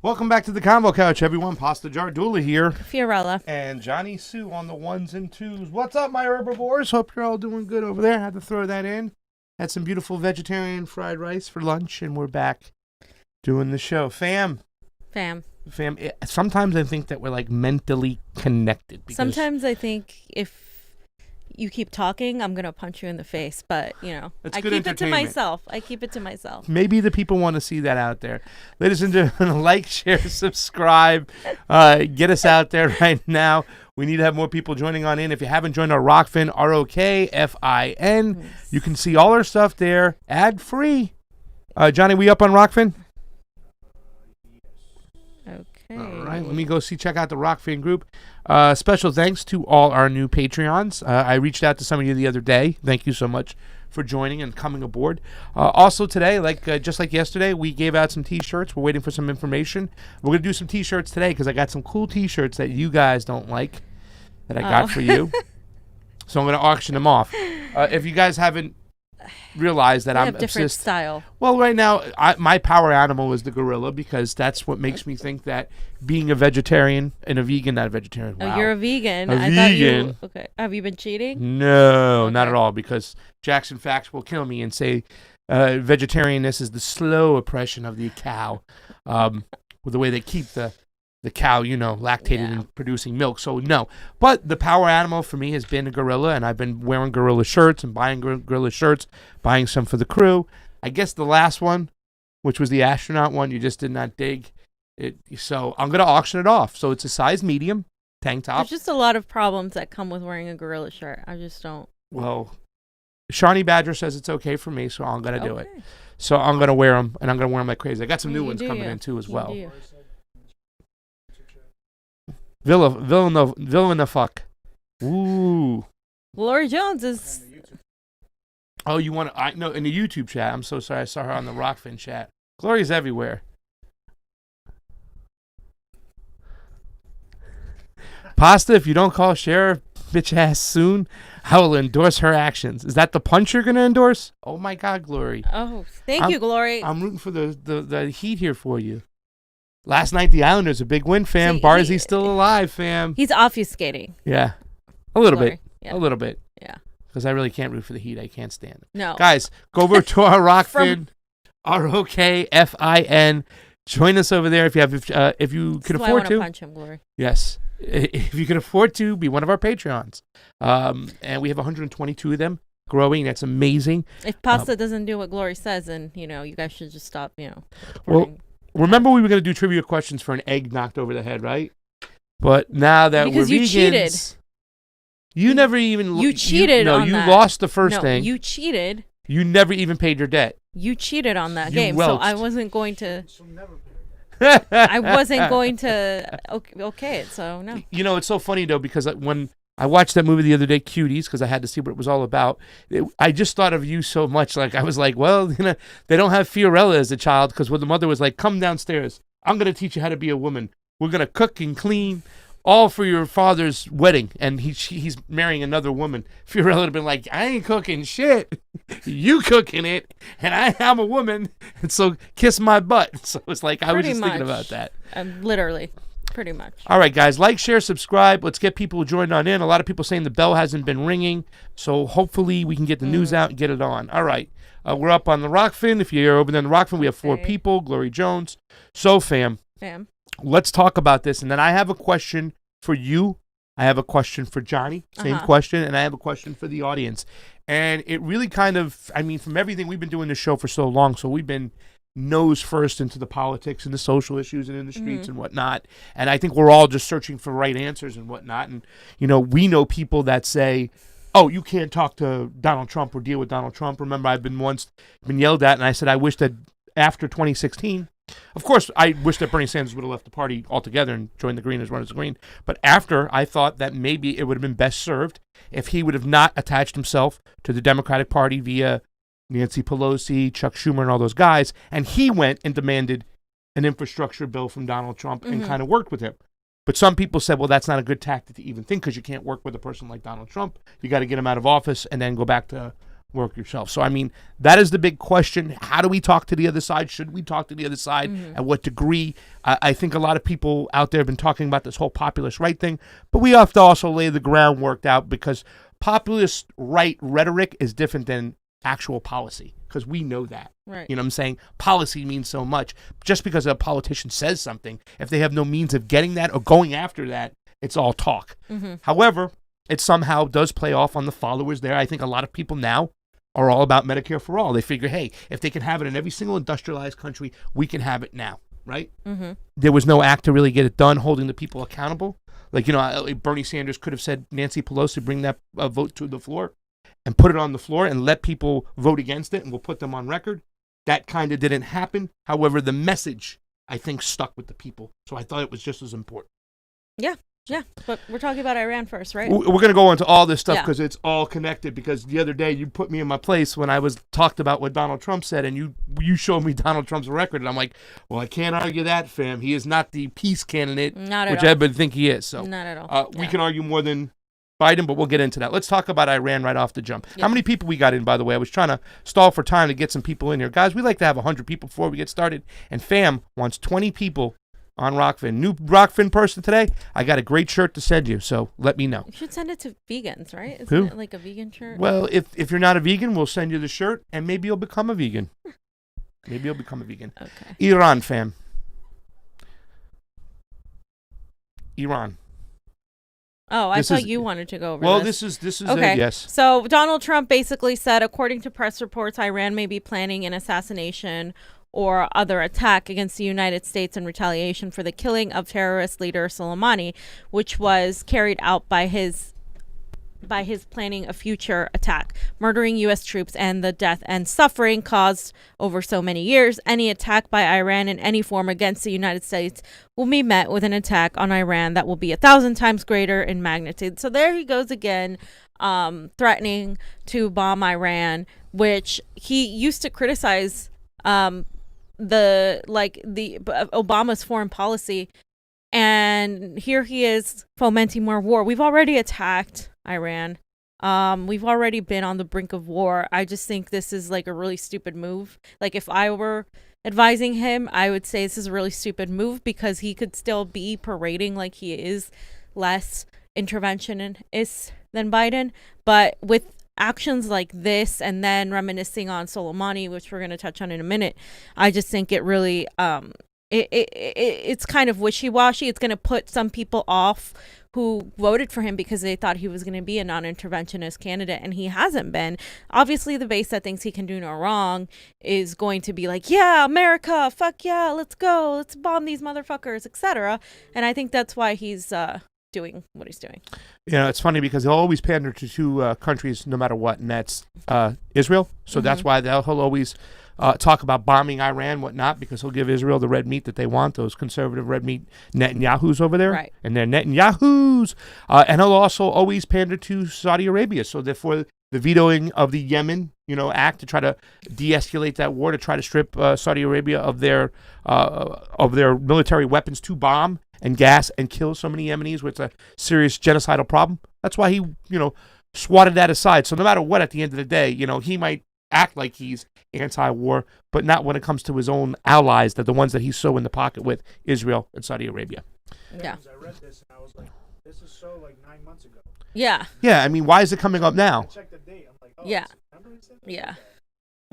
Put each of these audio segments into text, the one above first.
Welcome back to the Convo Couch, everyone. Pasta Jardula here. Fiorella. And Jonny Sue on the ones and twos. What's up, my herbivores? Hope you're all doing good over there. Had to throw that in. Had some beautiful vegetarian fried rice for lunch, and we're back doing the show. Fam. Sometimes I think that we're like mentally connected. Sometimes I think if you keep talking, I'm going to punch you in the face. But, you know, I keep it to myself. Maybe the people want to see that out there. Ladies and gentlemen, like, share, subscribe. Get us out there right now. We need to have more people joining on in. If you haven't joined our ROKFIN, ROKFIN, you can see all our stuff there, ad-free. Johnny, we up on ROKFIN? Okay. All right, let me go check out the ROKFIN group. Special thanks to all our new Patreons. I reached out to some of you the other day. Thank you so much for joining and coming aboard. Also today, just like yesterday, we gave out some T-shirts. We're waiting for some information. We're going to do some T-shirts today because I got some cool T-shirts that you guys don't like that I got for you. So I'm going to auction them off. If you guys haven't realized that I'm have different obsessed. Style. Well, right now, my power animal is the gorilla because that's what makes me think that being a vegetarian and a vegan, not a vegetarian. Oh, wow. You're a vegan. A vegan. Okay. Have you been cheating? No, not at all, because Jackson Facts will kill me and say vegetarianness is the slow oppression of the cow, with the way they keep the cow, lactated and producing milk. So no, but the power animal for me has been a gorilla, and I've been wearing gorilla shirts and buying gorilla shirts, buying some for the crew. I guess the last one, which was the astronaut one, you just did not dig it. So I'm going to auction it off. So it's a size medium tank top. There's just a lot of problems that come with wearing a gorilla shirt. I just don't. Well, Shawnee Badger says it's okay for me, so I'm going to do it. So I'm going to wear them, and I'm going to wear them like crazy. I got some new ones coming in too as well. Villain fuck. Ooh. Glory Jones is. Oh, you want to? I know in the YouTube chat. I'm so sorry. I saw her on the ROKFIN chat. Glory's everywhere. Pasta, if you don't call Sheriff bitch ass soon, I will endorse her actions. Is that the punch you're going to endorse? Oh my God, Glory. Oh, thank you, Glory. I'm rooting for the heat here for you. Last night, the Islanders, a big win, fam. Barzy's still alive, fam. He's obfuscating. Yeah. A little bit. Yeah. A little bit. Yeah. Because I really can't root for the Heat. I can't stand it. No. Guys, go over to our ROKFIN, ROKFIN. Join us over there if you can afford to. I want to punch him, Glory. Yes. If you can afford to, be one of our Patreons. And we have 122 of them growing. That's amazing. If Pasta doesn't do what Glory says, then, you guys should just stop, Well, remember we were going to do trivia questions for an egg knocked over the head, right? But now that because we're you vegans, cheated. You never even... You cheated on that. No, you lost the first thing. You cheated. You never even paid your debt. You cheated on that You game, welched. so I wasn't going to... I wasn't going to okay it, so no. It's so funny, though, because when I watched that movie the other day, Cuties, because I had to see what it was all about, I just thought of you so much. Like, I was like, well, they don't have Fiorella as a child, because when the mother was like, come downstairs. I'm going to teach you how to be a woman. We're going to cook and clean, all for your father's wedding. And he's marrying another woman. Fiorella would have been like, I ain't cooking shit. You cooking it, and I'm a woman, and so kiss my butt. So it's like, I was just thinking about that. Literally. Pretty much. All right, guys. Like, share, subscribe. Let's get people joined on in. A lot of people saying the bell hasn't been ringing. So hopefully we can get the news out and get it on. All right. We're up on the ROKFIN. If you're over there on the ROKFIN, we have 4 people. Glory Jones. So, fam. Let's talk about this. And then I have a question for you. I have a question for Johnny. Same question. And I have a question for the audience. And it really kind of, from everything, we've been doing this show for so long. So we've been nose first into the politics and the social issues and in the streets and whatnot. And I think we're all just searching for right answers and whatnot. And, we know people that say, oh, you can't talk to Donald Trump or deal with Donald Trump. Remember, I've been yelled at, and I said I wish that after 2016, of course, I wish that Bernie Sanders would have left the party altogether and joined the Green as Runners Green. But after, I thought that maybe it would have been best served if he would have not attached himself to the Democratic Party via Nancy Pelosi, Chuck Schumer, and all those guys, and he went and demanded an infrastructure bill from Donald Trump and kind of worked with him. But some people said, well, that's not a good tactic to even think because you can't work with a person like Donald Trump. You got to get him out of office and then go back to work yourself. So, I mean, that is the big question. How do we talk to the other side? Should we talk to the other side? At what degree? I think a lot of people out there have been talking about this whole populist right thing, but we have to also lay the groundwork out, because populist right rhetoric is different than actual policy, because we know that. Right. You know what I'm saying? Policy means so much. Just because a politician says something, if they have no means of getting that or going after that, it's all talk. However, it somehow does play off on the followers there. I think a lot of people now are all about Medicare for all. They figure, hey, if they can have it in every single industrialized country, we can have it now, right? There was no act to really get it done, holding the people accountable. Like, you know, Bernie Sanders could have said, Nancy Pelosi, bring that vote to the floor and put it on the floor and let people vote against it, and we'll put them on record. That kind of didn't happen. However, the message, I think, stuck with the people. So I thought it was just as important. Yeah, but we're talking about Iran first, right? We're going to go into all this stuff because it's all connected. Because the other day you put me in my place when I was talked about what Donald Trump said, and you showed me Donald Trump's record, and I'm like, well, I can't argue that, fam. He is not the peace candidate, which everybody think he is. So not at all. We can argue more than Biden, but we'll get into that. Let's talk about Iran right off the jump. How many people we got in, by the way? I was trying to stall for time to get some people in here. Guys, we like to have 100 people before we get started, and fam wants 20 people on ROKFIN. New ROKFIN person today, I got a great shirt to send you, so let me know. You should send it to vegans, right? Isn't it like a vegan shirt? Well, if you're not a vegan, we'll send you the shirt, and maybe you'll become a vegan. Maybe you'll become a vegan. Okay. Iran, fam. Iran. Oh, I thought you wanted to go over this is okay. Yes. So Donald Trump basically said, according to press reports, Iran may be planning an assassination or other attack against the United States in retaliation for the killing of terrorist leader Soleimani, which was carried out by his planning a future attack, murdering U.S. troops and the death and suffering caused over so many years. Any attack by Iran in any form against the United States will be met with an attack on Iran that will be 1,000 times greater in magnitude. So there he goes again, threatening to bomb Iran, which he used to criticize Obama's foreign policy, and here he is fomenting more war. We've already attacked Iran. We've already been on the brink of war. I just think this is like a really stupid move. Like, if I were advising him, I would say this is a really stupid move, because he could still be parading like he is less interventionist than Biden, but with actions like this, and then reminiscing on Soleimani, which we're going to touch on in a minute, I just think it really it's kind of wishy-washy. It's going to put some people off who voted for him because they thought he was going to be a non-interventionist candidate, and he hasn't been. Obviously, the base that thinks he can do no wrong is going to be like, yeah, America, fuck yeah, let's go, let's bomb these motherfuckers, etc. And I think that's why he's doing what he's doing. You know, it's funny because he'll always pander to two countries no matter what, and that's Israel. So that's why he'll always talk about bombing Iran, whatnot, because he'll give Israel the red meat that they want, those conservative red meat Netanyahus over there. Right. And they're Netanyahus. And he'll also always pander to Saudi Arabia. So therefore, the vetoing of the Yemen, act to try to de-escalate that war, to try to strip Saudi Arabia of their military weapons to bomb and gas and kill so many Yemenis, with a serious genocidal problem. That's why he, swatted that aside. So no matter what, at the end of the day, he might act like he's anti-war, but not when it comes to his own allies, that the ones that he's so in the pocket with, Israel and Saudi Arabia. Yeah. I read this and I was like, this is so 9 months ago. Yeah. Yeah, I mean, why is it coming up now? I checked the date. I'm like, yeah. September, he said? Yeah.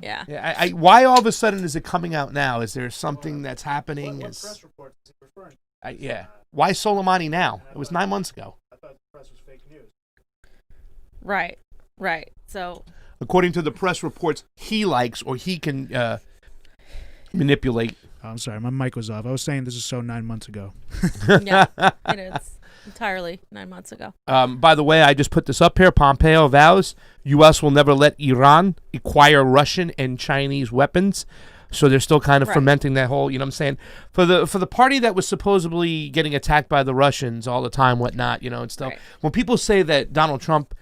Yeah. Yeah. Why all of a sudden is it coming out now? Is there something that's happening? What press report is he referring to? Yeah. Why Soleimani now? It was 9 months ago. I thought the press was fake news. Right. So, according to the press reports he likes or he can manipulate. Oh, I'm sorry, my mic was off. I was saying this is so 9 months ago. Yeah, it is entirely 9 months ago. By the way, I just put this up here. Pompeo vows U.S. will never let Iran acquire Russian and Chinese weapons. So they're still kind of fermenting that whole, what I'm saying? For the party that was supposedly getting attacked by the Russians all the time, whatnot, and stuff. When people say that Donald Trump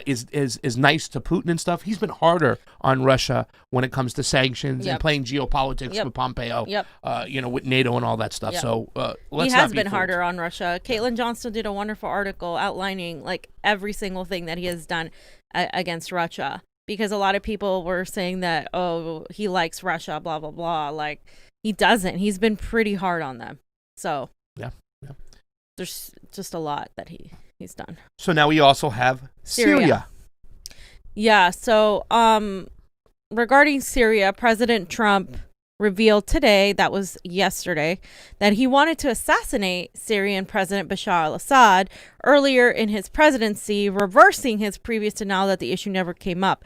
is nice to Putin and stuff, he's been harder on Russia when it comes to sanctions and playing geopolitics with Pompeo, with NATO and all that stuff. So let's he has been harder on Russia. Caitlin Johnston did a wonderful article outlining every single thing that he has done against Russia. because a lot of people were saying that, oh, he likes Russia, blah, blah, blah. Like, he doesn't. He's been pretty hard on them. So Yeah. there's just a lot that he's done. So now we also have Syria. Yeah. So regarding Syria, President Trump revealed today, that was yesterday, that he wanted to assassinate Syrian President Bashar al-Assad earlier in his presidency, reversing his previous denial that the issue never came up.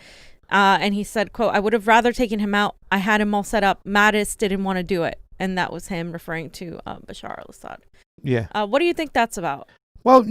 And he said, quote, "I would have rather taken him out. I had him all set up. Mattis didn't want to do it." And that was him referring to Bashar al-Assad. Yeah. What do you think that's about? Well,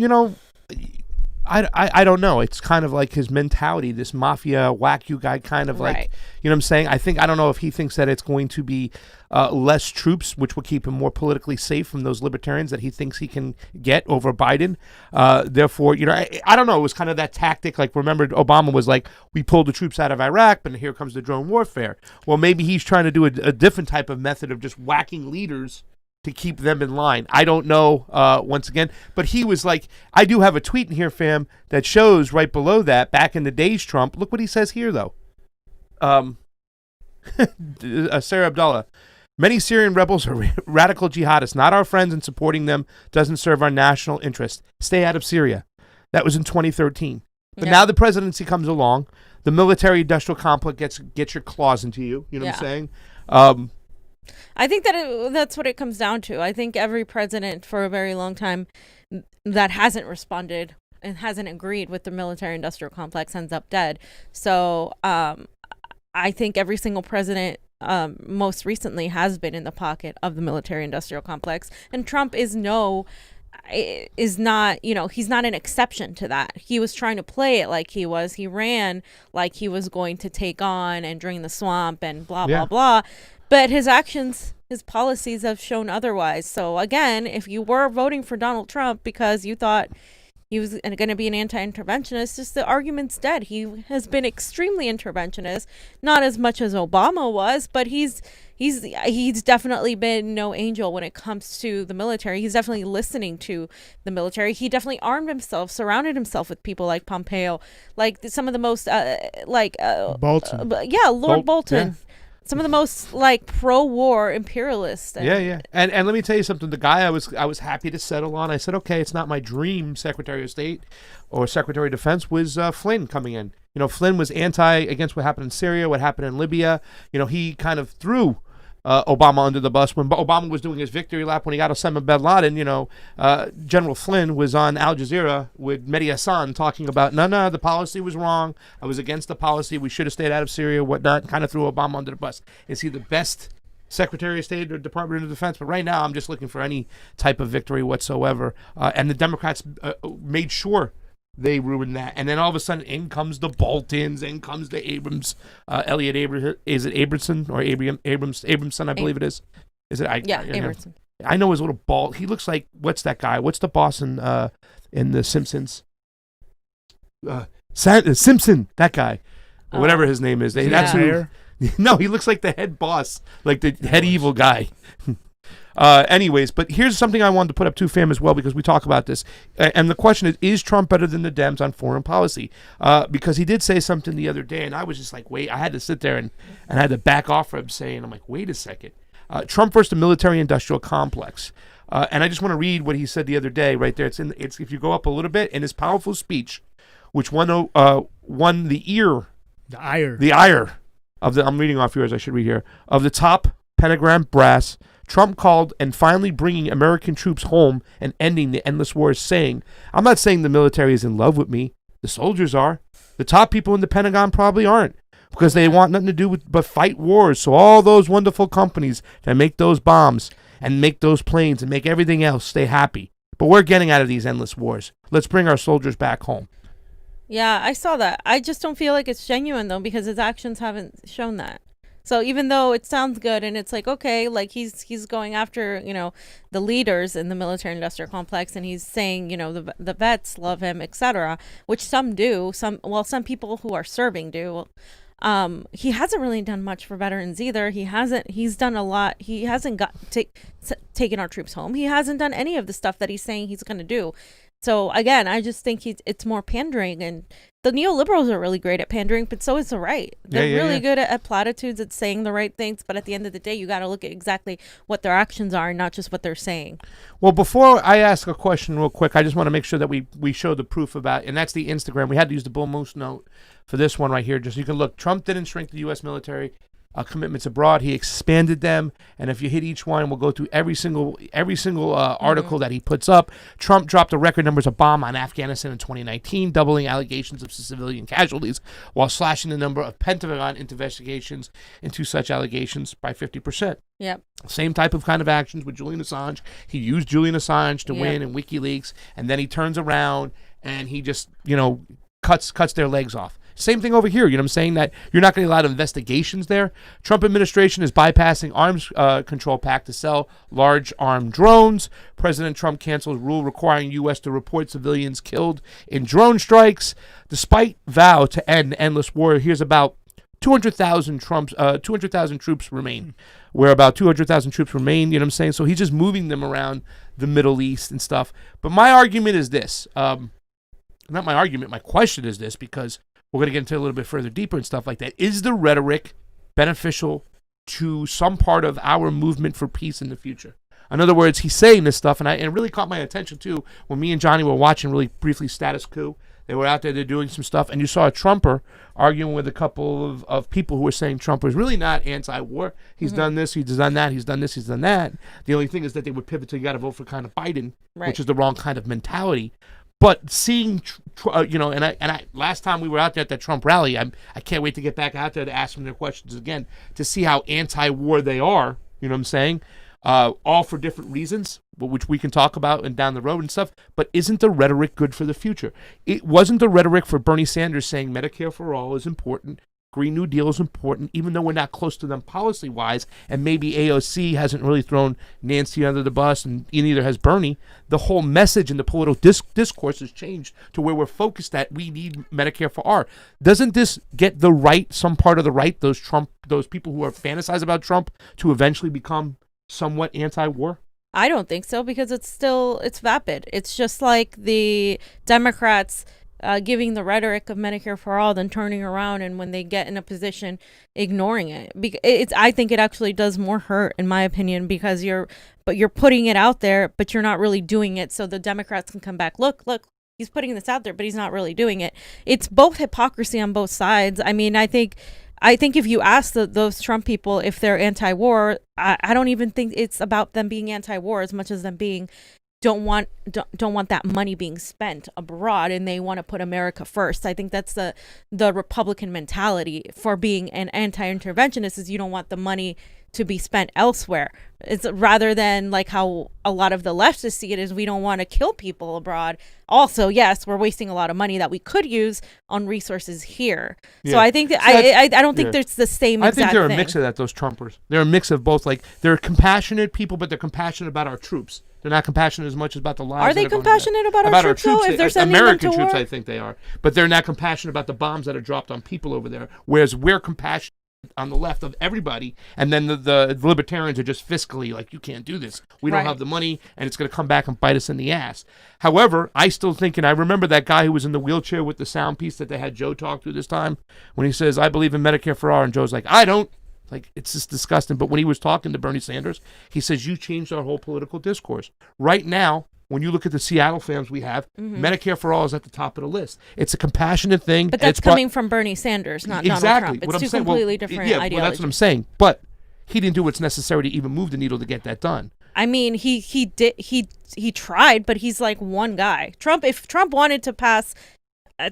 I don't know. It's kind of like his mentality, this mafia whack you guy kind of like, Right. you know what I'm saying? I don't know if he thinks that it's going to be less troops, which will keep him more politically safe from those libertarians that he thinks he can get over Biden. Therefore, I don't know. It was kind of that tactic. Like, remember, Obama was like, we pulled the troops out of Iraq, but here comes the drone warfare. Well, maybe he's trying to do a different type of method of just whacking leaders to keep them in line. I don't know, once again, but he was like, I do have a tweet in here, fam, that shows right below that, back in the days, Trump, look what he says here, though. Sarah Abdullah, many Syrian rebels are radical jihadists, not our friends, and supporting them doesn't serve our national interest. Stay out of Syria. That was in 2013. But Yeah. now the presidency comes along, the military-industrial complex gets your claws into you, you know what I'm saying? I think that's what it comes down to. I think every president for a very long time that hasn't responded and hasn't agreed with the military-industrial complex ends up dead. So I think every single president most recently has been in the pocket of the military-industrial complex. And Trump is not, he's not an exception to that. He was trying to play it like he was. He ran like he was going to take on and drain the swamp and blah, blah, blah. But his actions, his policies have shown otherwise. So again, if you were voting for Donald Trump because you thought he was going to be an anti-interventionist, just the argument's dead. He has been extremely interventionist, not as much as Obama was, but he's definitely been no angel when it comes to the military. He's definitely listening to the military. He definitely armed himself, surrounded himself with people like Pompeo, like some of the most Bolton. Lord Bolton. Yeah. Some of the most like pro-war imperialists. And let me tell you something. The guy I was happy to settle on, I said, okay, it's not my dream Secretary of State or Secretary of Defense, was Flynn coming in. Flynn was against what happened in Syria, what happened in Libya. He kind of threw Obama under the bus when Obama was doing his victory lap when he got Osama bin Laden. General Flynn was on Al Jazeera with Mehdi Hassan talking about no, the policy was wrong. I was against the policy. We should have stayed out of Syria, whatnot. Kind of threw Obama under the bus. Is he the best Secretary of State or Department of Defense? But right now, I'm just looking for any type of victory whatsoever. And the Democrats made sure they ruined that. And then all of a sudden, in comes the Boltons, in comes the Abrams, Elliot Abrams. Is it Abramson or Abramson, I believe it is. Is it? Abramson. I know his little bald. He looks like, what's that guy? What's the boss in The Simpsons? Simpson, that guy. Whatever his name is. That's who. No, he looks like the head boss, like the head evil guy. Anyways, but here's something I wanted to put up too, fam, as well, because we talk about this. And the question is Trump better than the Dems on foreign policy? Because he did say something the other day, and I was just like, wait, I had to sit there and I had to back off from him saying, I'm like, wait a second. Trump versus the military-industrial complex. And I just want to read what he said the other day right there. It's if you go up a little bit, in his powerful speech, which won the ire of the, I'm reading off yours, I should read here, of the top pentagram brass. Trump called and finally bringing American troops home and ending the endless wars, saying, I'm not saying the military is in love with me. The soldiers are. The top people in the Pentagon probably aren't, because they want nothing to do with but fight wars. So all those wonderful companies that make those bombs and make those planes and make everything else stay happy. But we're getting out of these endless wars. Let's bring our soldiers back home. Yeah, I saw that. I just don't feel like it's genuine, though, because his actions haven't shown that. So even though it sounds good and it's like, okay, like he's going after, the leaders in the military-industrial complex, and he's saying, the vets love him, etc., which some do. Some people who are serving do. He hasn't really done much for veterans either. He's done a lot. He hasn't taken our troops home. He hasn't done any of the stuff that he's saying he's going to do. So again, I just think it's more pandering, and the neoliberals are really great at pandering, but so is the right. They're really good at platitudes, at saying the right things, but at the end of the day, you got to look at exactly what their actions are, and not just what they're saying. Well, before I ask a question real quick, I just want to make sure that we show the proof about, and that's the Instagram. We had to use the Bull Moose note for this one right here. Just so you can look. Trump didn't shrink the U.S. military commitments abroad. He expanded them, and if you hit each one, we'll go through every single article that he puts up. Trump dropped a record numbers of bomb on Afghanistan in 2019, doubling allegations of civilian casualties, while slashing the number of Pentagon investigations into such allegations by 50%. Yep. Same type of kind of actions with Julian Assange. He used Julian Assange to win in WikiLeaks, and then he turns around and he just, cuts their legs off. Same thing over here. You know what I'm saying? That you're not going to allow investigations there. Trump administration is bypassing arms control pact to sell large armed drones. President Trump cancels rule requiring U.S. to report civilians killed in drone strikes. Despite vow to end endless war, here's about 200,000 troops remain. Where about 200,000 troops remain, you know what I'm saying? So he's just moving them around the Middle East and stuff. But my argument is this. Not my argument, my question is this, because we're going to get into a little bit further deeper and stuff like that. Is the rhetoric beneficial to some part of our movement for peace in the future? In other words, he's saying this stuff, and it really caught my attention, too, when me and Johnny were watching really briefly Status Quo. They were out there, they're doing some stuff, and you saw a Trumper arguing with a couple of people who were saying Trump was really not anti-war. He's done this, he's done that, he's done this, he's done that. The only thing is that they would pivot to, you got to vote for kind of Biden, which is the wrong kind of mentality. But seeing, and I last time we were out there at that Trump rally, I can't wait to get back out there to ask them their questions again to see how anti-war they are. You know what I'm saying? All for different reasons, which we can talk about and down the road and stuff. But isn't the rhetoric good for the future? It wasn't the rhetoric for Bernie Sanders saying Medicare for all is important. Green New Deal is important, even though we're not close to them policy-wise, and maybe AOC hasn't really thrown Nancy under the bus, and neither has Bernie. The whole message in the political discourse has changed to where we're focused that we need Medicare for all. Doesn't this get the right, some part of the right, those people who are fantasize about Trump, to eventually become somewhat anti-war? I don't think so, because it's vapid. It's just like the Democrats giving the rhetoric of Medicare for all, then turning around, and when they get in a position, ignoring it. I think it actually does more hurt, in my opinion, because you're putting it out there, but you're not really doing it. So the Democrats can come back. Look, he's putting this out there, but he's not really doing it. It's both hypocrisy on both sides. I mean, I think if you ask those Trump people if they're anti-war, I don't even think it's about them being anti-war as much as them being don't want that money being spent abroad, and they want to put America first. I think that's the Republican mentality for being an anti-interventionist, is you don't want the money to be spent elsewhere. It's rather than like how a lot of the leftists see it, is we don't want to kill people abroad. Also, yes, we're wasting a lot of money that we could use on resources here. Yeah. So I think that I don't think there's the same exact thing. I think they're a mix of that, those Trumpers. They're a mix of both. Like, they're compassionate people, but they're compassionate about our troops. They're not compassionate as much about the lives. Are they compassionate about our troops, though, if they're sending American them to troops, war? I think they are. But they're not compassionate about the bombs that are dropped on people over there, whereas we're compassionate on the left of everybody, and then the libertarians are just fiscally like, you can't do this. We don't have the money, and it's going to come back and bite us in the ass. However, I still think, and I remember that guy who was in the wheelchair with the sound piece that they had Joe talk through this time, when he says, I believe in Medicare for all, and Joe's like, I don't. Like, it's just disgusting. But when he was talking to Bernie Sanders, he says, you changed our whole political discourse. Right now, when you look at the Seattle fans we have, Medicare for all is at the top of the list. It's a compassionate thing. But that's coming from Bernie Sanders, not Donald Trump. It's two completely different ideologies. Well, that's what I'm saying. But he didn't do what's necessary to even move the needle to get that done. I mean, he tried, but he's like one guy. If Trump wanted to pass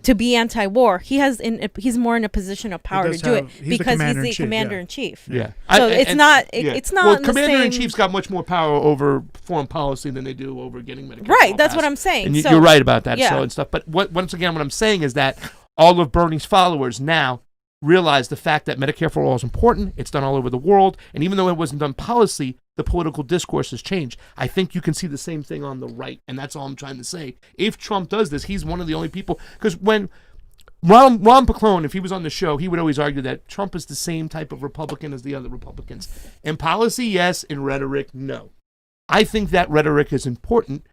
to be anti-war, he's more in a position of power to do it, because he's the commander-in-chief. Yeah. So it's not. Well, commander-in-chief's got much more power over foreign policy than they do over getting Medicare. Right. That's what I'm saying. And you're right about that. Yeah. So and stuff. But once again, what I'm saying is that all of Bernie's followers now realize the fact that Medicare for all is important. It's done all over the world, and even though it wasn't done policy, the political discourse has changed. I think you can see the same thing on the right, and that's all I'm trying to say. If Trump does this, he's one of the only people, because when Ron Paclone, if he was on the show, he would always argue that Trump is the same type of Republican as the other Republicans. In policy, yes. In rhetoric, no. I think that rhetoric is important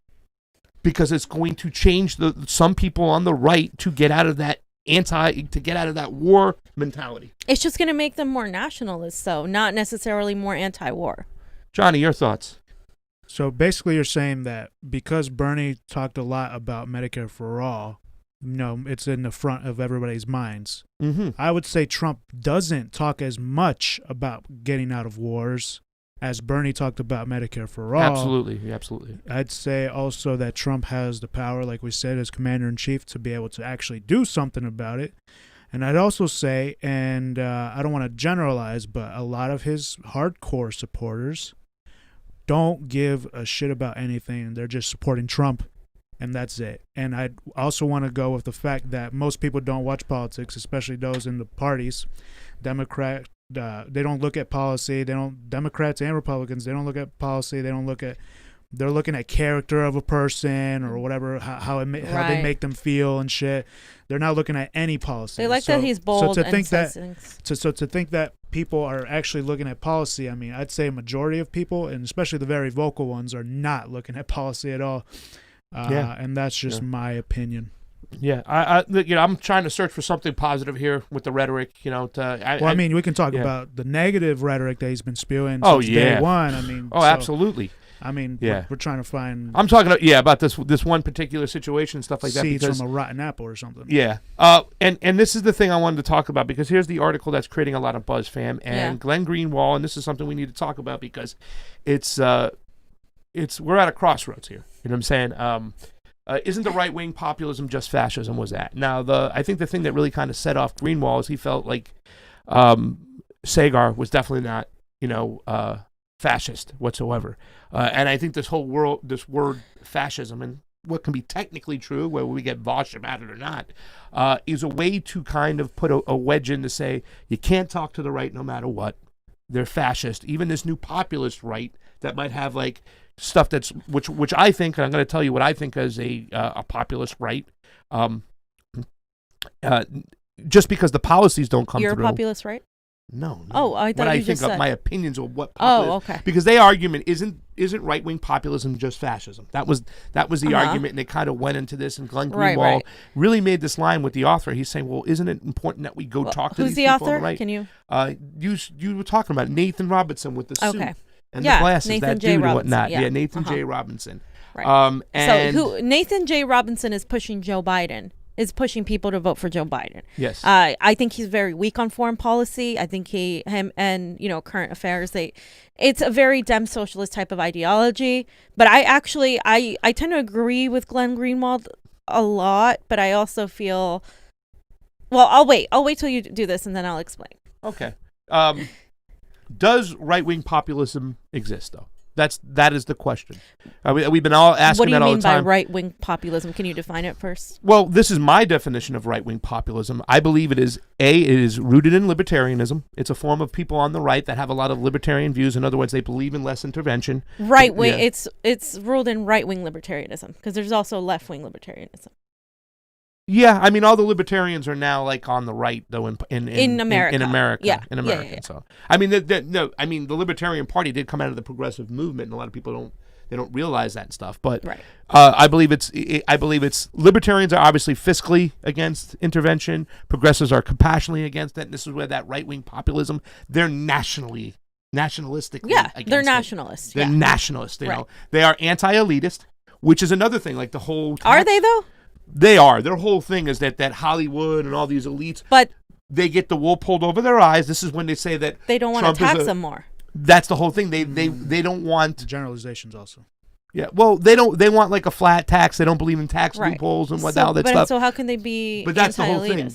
because it's going to change some people on the right to get out of that war mentality. It's just going to make them more nationalists, though, not necessarily more anti-war. Johnny, your thoughts? So basically you're saying that because Bernie talked a lot about Medicare for all, it's in the front of everybody's minds. Mm-hmm. I would say Trump doesn't talk as much about getting out of wars as Bernie talked about Medicare for all. Absolutely. I'd say also that Trump has the power, like we said, as commander-in-chief, to be able to actually do something about it. And I'd also say, and I don't want to generalize, but a lot of his hardcore supporters don't give a shit about anything. They're just supporting Trump, and that's it. And I also want to go with the fact that most people don't watch politics, especially those in the parties. Democrat, they don't look at policy. Democrats and Republicans, they don't look at policy. They're looking at character of a person or whatever, how they make them feel and shit. They're not looking at any policy. They like that he's bold and says things. So to think that people are actually looking at policy, I mean, I'd say a majority of people, and especially the very vocal ones, are not looking at policy at all. And that's just my opinion. Yeah, I'm trying to search for something positive here with the rhetoric. We can talk about the negative rhetoric that he's been spewing since day one. I mean, absolutely. I mean, we're trying to find. I'm talking about this one particular situation and stuff like that. Seeds from a rotten apple or something. Yeah. And this is the thing I wanted to talk about, because here's the article that's creating a lot of buzz, fam. And Glenn Greenwald, and this is something we need to talk about because we're at a crossroads here. You know what I'm saying? Isn't the right-wing populism just fascism? Was that? Now, I think the thing that really kind of set off Greenwald is he felt like Sagar was definitely not, fascist whatsoever. And I think this word fascism, and what can be technically true, whether we get Vosh about it or not, is a way to kind of put a wedge in to say you can't talk to the right no matter what. They're fascist. Even this new populist right that might have like stuff that's which I think, and I'm going to tell you what I think as a populist right. Just because the policies don't come through. You're a populist right? No. Oh, I thought you just said. Of my opinions of what. Okay. Because their argument isn't right wing populism just fascism. That was the argument, and they kind of went into this. And Glenn Greenwald really made this line with the author. He's saying, "Well, isn't it important that we go talk to these people?" Who's the author? Right? Can you? You were talking about Nathan Robinson with the suit and the glasses, Nathan that J. dude Robinson, and whatnot. Yeah, Nathan J. Robinson. Right. And Nathan J. Robinson is pushing Joe Biden. Is pushing people to vote for Joe Biden. Yes. I think he's very weak on foreign policy. I think him and current affairs, it's a very Dem socialist type of ideology. But I tend to agree with Glenn Greenwald a lot, but I also feel, well, I'll wait till you do this and then I'll explain. Okay. Does right-wing populism exist though? That is the question. We've been all asking that all the time. What do you mean by right-wing populism? Can you define it first? Well, this is my definition of right-wing populism. I believe it is rooted in libertarianism. It's a form of people on the right that have a lot of libertarian views. In other words, they believe in less intervention. Right-wing. Yeah. It's ruled in right-wing libertarianism because there's also left-wing libertarianism. Yeah, I mean, all the libertarians are now like on the right, though, in America. In America, yeah. in America. Yeah. So, I mean, the Libertarian Party did come out of the progressive movement, and a lot of people don't realize that and stuff. But I believe it's libertarians are obviously fiscally against intervention. Progressives are compassionately against it. And this is where that right wing populism, they're nationalistic. Yeah, they're nationalists. They're nationalists. You know, they are anti-elitist, which is another thing. Like the whole are they though? They are. Their whole thing is that Hollywood and all these elites, but they get the wool pulled over their eyes. This is when they say that they don't want to tax them more. That's the whole thing. They don't want the generalizations also. Yeah. Well, they want like a flat tax. They don't believe in tax loopholes and all that stuff. So how can they be? But that's the whole thing.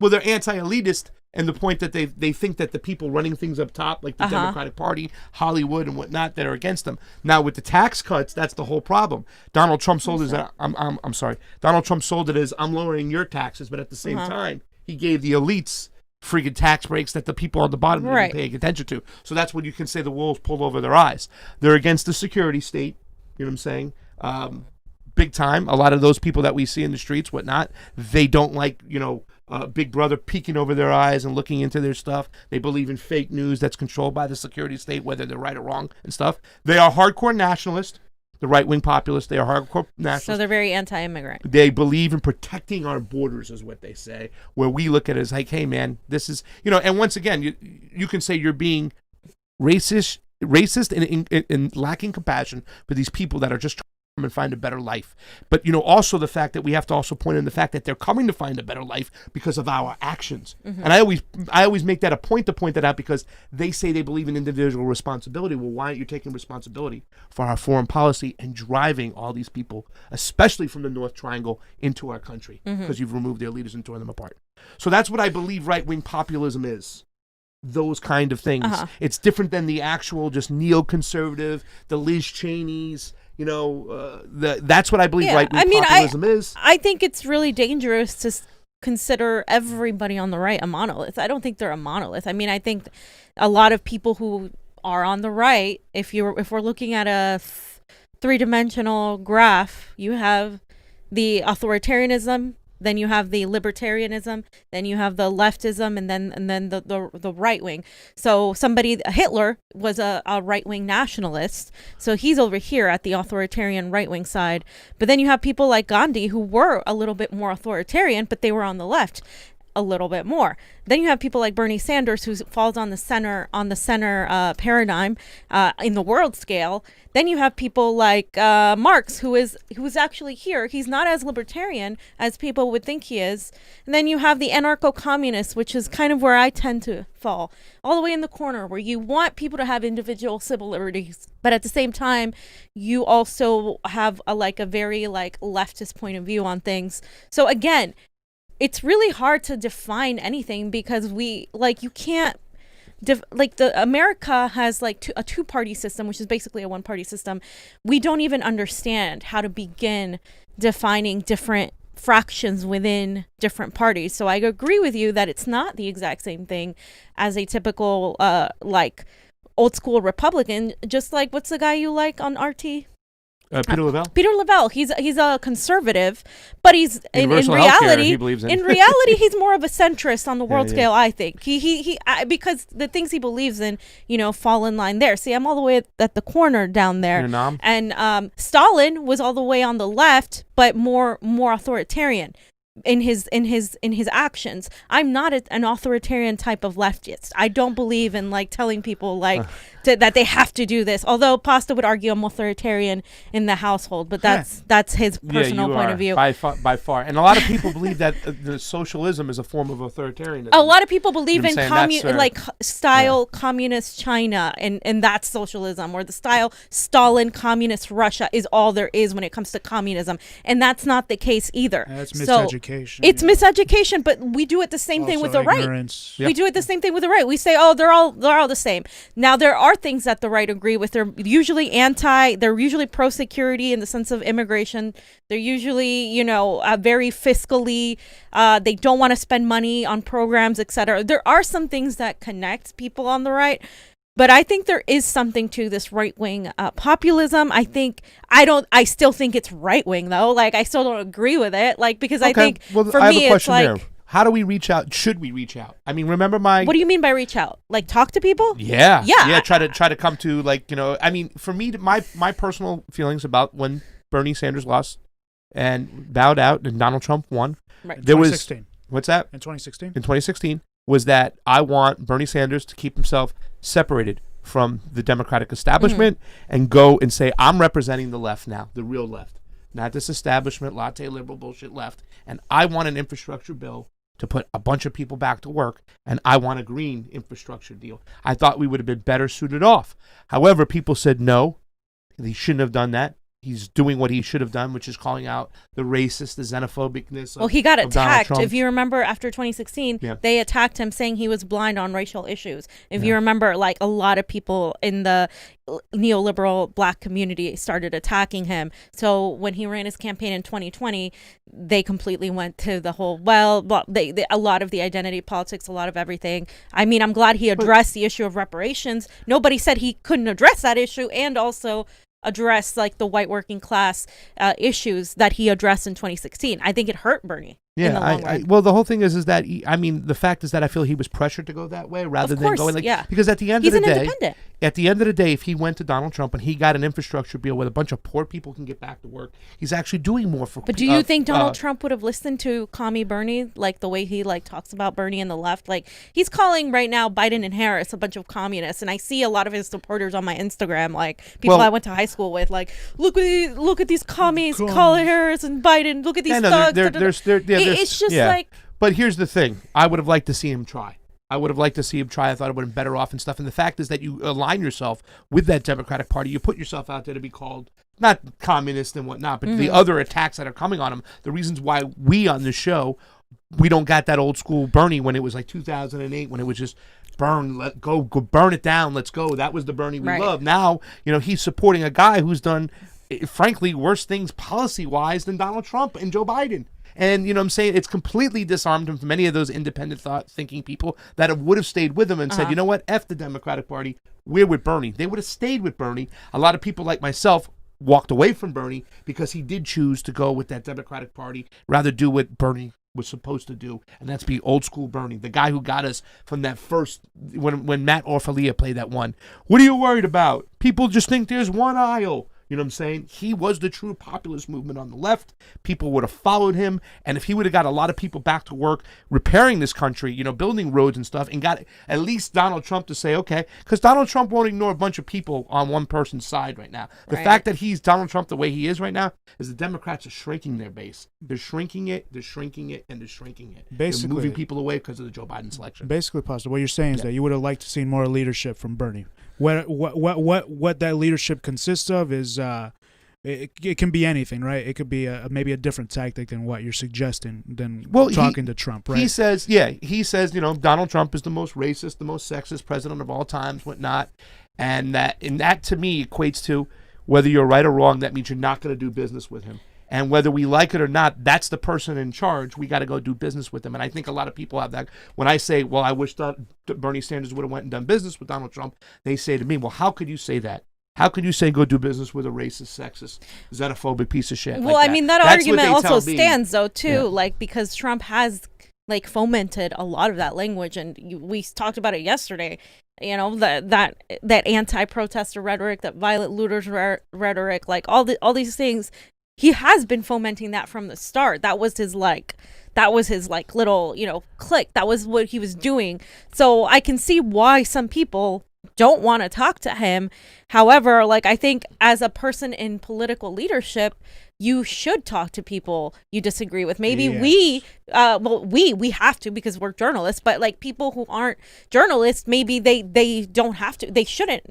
Well, they're anti-elitist, and the point that they think that the people running things up top, like the Democratic Party, Hollywood, and whatnot, that are against them. Now with the tax cuts, that's the whole problem. Donald Trump sold it as I'm sorry. Donald Trump sold it as I'm lowering your taxes, but at the same time, he gave the elites freaking tax breaks that the people on the bottom didn't pay attention to. So that's when you can say the wool's pulled over their eyes. They're against the security state. You know what I'm saying? Big time. A lot of those people that we see in the streets, whatnot, they don't like, Big Brother peeking over their eyes and looking into their stuff. They believe in fake news that's controlled by the security state, whether they're right or wrong and stuff. They are hardcore nationalists. The right-wing populists, they are hardcore So nationalists. they're very anti-immigrant. They believe in protecting our borders, is what they say. Where we look at it as like, hey, man, this is, and once again, you can say you're being racist and lacking compassion for these people that are just trying to find a better life. But also the fact that we have to also point in the fact that they're coming to find a better life because of our actions. And I always make that a point to point that out, because they say they believe in individual responsibility. Well, why aren't you taking responsibility for our foreign policy and driving all these people, especially from the North Triangle, into our country? Because you've removed their leaders and torn them apart. So that's what I believe right-wing populism is. Those kind of things. It's different than the actual just neoconservative, the Liz Cheneys. That's what I believe right-wing populism is. I think it's really dangerous to consider everybody on the right a monolith. I don't think they're a monolith. I mean, I think a lot of people who are on the right, if we're looking at a three-dimensional graph, you have the authoritarianism, then you have the libertarianism, then you have the leftism, and then the right wing. So Hitler was a right wing nationalist, so he's over here at the authoritarian right wing side. But then you have people like Gandhi who were a little bit more authoritarian, but they were on the left a little bit more. Then you have people like Bernie Sanders, who falls on the center paradigm in the world scale. Then you have people like Marx, who is actually here. He's not as libertarian as people would think he is. And then you have the anarcho-communists, which is kind of where I tend to fall, all the way in the corner, where you want people to have individual civil liberties, but at the same time, you also have a very leftist point of view on things. So again, it's really hard to define anything, because you can't America has a two-party system, which is basically a one-party system. We don't even understand how to begin defining different fractions within different parties. So I agree with you that it's not the exact same thing as a typical old school Republican. Just like, what's the guy you like on RT? Peter Lavelle. Peter Lavelle. He's a conservative, but he's in reality. He believes in. In reality, he's more of a centrist on the world scale. I think he because the things he believes in, fall in line there. See, I'm all the way at the corner down there, and Stalin was all the way on the left, but more authoritarian in his actions. I'm not an authoritarian type of leftist. I don't believe in telling people that they have to do this. Although Pasta would argue I'm authoritarian in the household, but that's his personal point of view. By far. And a lot of people believe that the socialism is a form of authoritarianism. A lot of people believe in communist China, and that's socialism, or the style Stalin communist Russia is all there is when it comes to communism, and that's not the case either. That's miseducation. It's miseducation, but we do it the same thing with the right. Yep. We do it the same thing with the right. We say, oh, they're all the same. Now there are things that the right agree with. They're usually pro-security in the sense of immigration. They're usually, very fiscally, they don't want to spend money on programs, etc. There are some things that connect people on the right. But I think there is something to this right-wing populism. I still think it's right-wing, though. I still don't agree with it. Because I think, for me, it's there. How do we reach out? Should we reach out? I mean, remember What do you mean by reach out? Talk to people? Yeah. Try to come to I mean, for me, my personal feelings about when Bernie Sanders lost and bowed out and Donald Trump won. Right. There 2016. was what's that? In 2016. In 2016 was that I want Bernie Sanders to keep himself separated from the Democratic establishment and go and say, I'm representing the left now, the real left, not this establishment, latte liberal bullshit left. And I want an infrastructure bill to put a bunch of people back to work, and I want a green infrastructure deal. I thought we would have been better suited off. However, people said no, he shouldn't have done that. He's doing what he should have done, which is calling out the racist, the xenophobicness. Well, he got attacked. If you remember, after 2016, they attacked him, saying he was blind on racial issues. If you remember, a lot of people in the neoliberal black community started attacking him. So when he ran his campaign in 2020, they completely went to the whole, a lot of the identity politics, a lot of everything. I mean, I'm glad he addressed the issue of reparations. Nobody said he couldn't address that issue, and also address the white working class issues that he addressed in 2016. I think it hurt Bernie. in the long run. Well, the whole thing is that I mean, the fact is that I feel he was pressured to go that way rather than going because at the end of the day, independent. At the end of the day, if he went to Donald Trump and he got an infrastructure bill where a bunch of poor people can get back to work, he's actually doing more for. But do you think Donald Trump would have listened to Commie Bernie, like the way he like talks about Bernie and the left? Like he's calling right now Biden and Harris a bunch of communists, and I see a lot of his supporters on my Instagram, like people I went to high school with, like look at these commies, Kamala Harris and Biden. Look at these thugs. It's just like. But here's the thing: I would have liked to see him try. I would have liked to see him try. I thought it would have been better off and stuff. And the fact is that you align yourself with that Democratic Party. You put yourself out there to be called not communist and whatnot, but the other attacks that are coming on him. The reasons why we on the show, we don't got that old school Bernie when it was like 2008, when it was just burn, let go burn it down, let's go. That was the Bernie we love. Now, he's supporting a guy who's done, frankly, worse things policy-wise than Donald Trump and Joe Biden. And, you know what I'm saying? It's completely disarmed him from many of those independent thinking people that would have stayed with him and said, you know what? F the Democratic Party. We're with Bernie. They would have stayed with Bernie. A lot of people like myself walked away from Bernie because he did choose to go with that Democratic Party, rather do what Bernie was supposed to do, and that's be old school Bernie, the guy who got us from that first, when Matt Orfalia played that one. What are you worried about? People just think there's one aisle. You know what I'm saying? He was the true populist movement on the left. People would have followed him. And if he would have got a lot of people back to work repairing this country, building roads and stuff, and got at least Donald Trump to say, okay, because Donald Trump won't ignore a bunch of people on one person's side right now. The fact that he's Donald Trump the way he is right now is the Democrats are shrinking their base. They're shrinking it, and they're shrinking it. Basically, they're moving people away because of the Joe Biden selection. Basically, Pastor, what you're saying is that you would have liked to see more leadership from Bernie. What that leadership consists of is it can be anything, right? It could be maybe a different tactic than what you're suggesting than talking to Trump, right? He says, Donald Trump is the most racist, the most sexist president of all times, whatnot, and that to me equates to whether you're right or wrong. That means you're not going to do business with him. And whether we like it or not, that's the person in charge. We got to go do business with them. And I think a lot of people have that. When I say, well, I wish that Bernie Sanders would have went and done business with Donald Trump, they say to me, well, how could you say that? How can you say go do business with a racist, sexist, xenophobic piece of shit? Well, like I mean, that argument also stands, though, too, because Trump has, fomented a lot of that language. And we talked about it yesterday. That anti-protester rhetoric, that violent looters rhetoric, all these things. He has been fomenting that from the start. That was his little, click. That was what he was doing. So I can see why some people don't want to talk to him. However, I think as a person in political leadership, you should talk to people you disagree with. Maybe we have to because we're journalists, but people who aren't journalists, maybe they don't have to. They shouldn't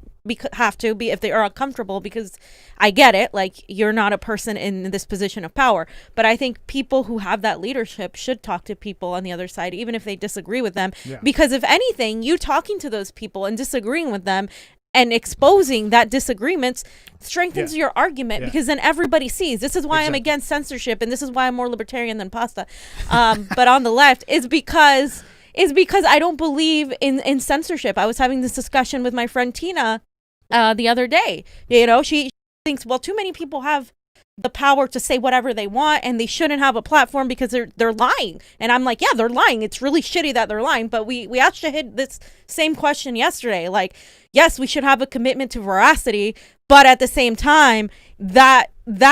have to be if they are uncomfortable, because I get it. You're not a person in this position of power, but I think people who have that leadership should talk to people on the other side, even if they disagree with them, because if anything, you talking to those people and disagreeing with them and exposing that disagreements strengthens your argument, because then everybody sees. This is why I'm against censorship, and this is why I'm more libertarian than pasta. But on the left is because I don't believe in censorship. I was having this discussion with my friend Tina the other day. She thinks, well, too many people have the power to say whatever they want, and they shouldn't have a platform because they're lying. And I'm like, yeah, they're lying. It's really shitty that they're lying. But we actually had this same question yesterday. Yes, we should have a commitment to veracity, but at the same time, that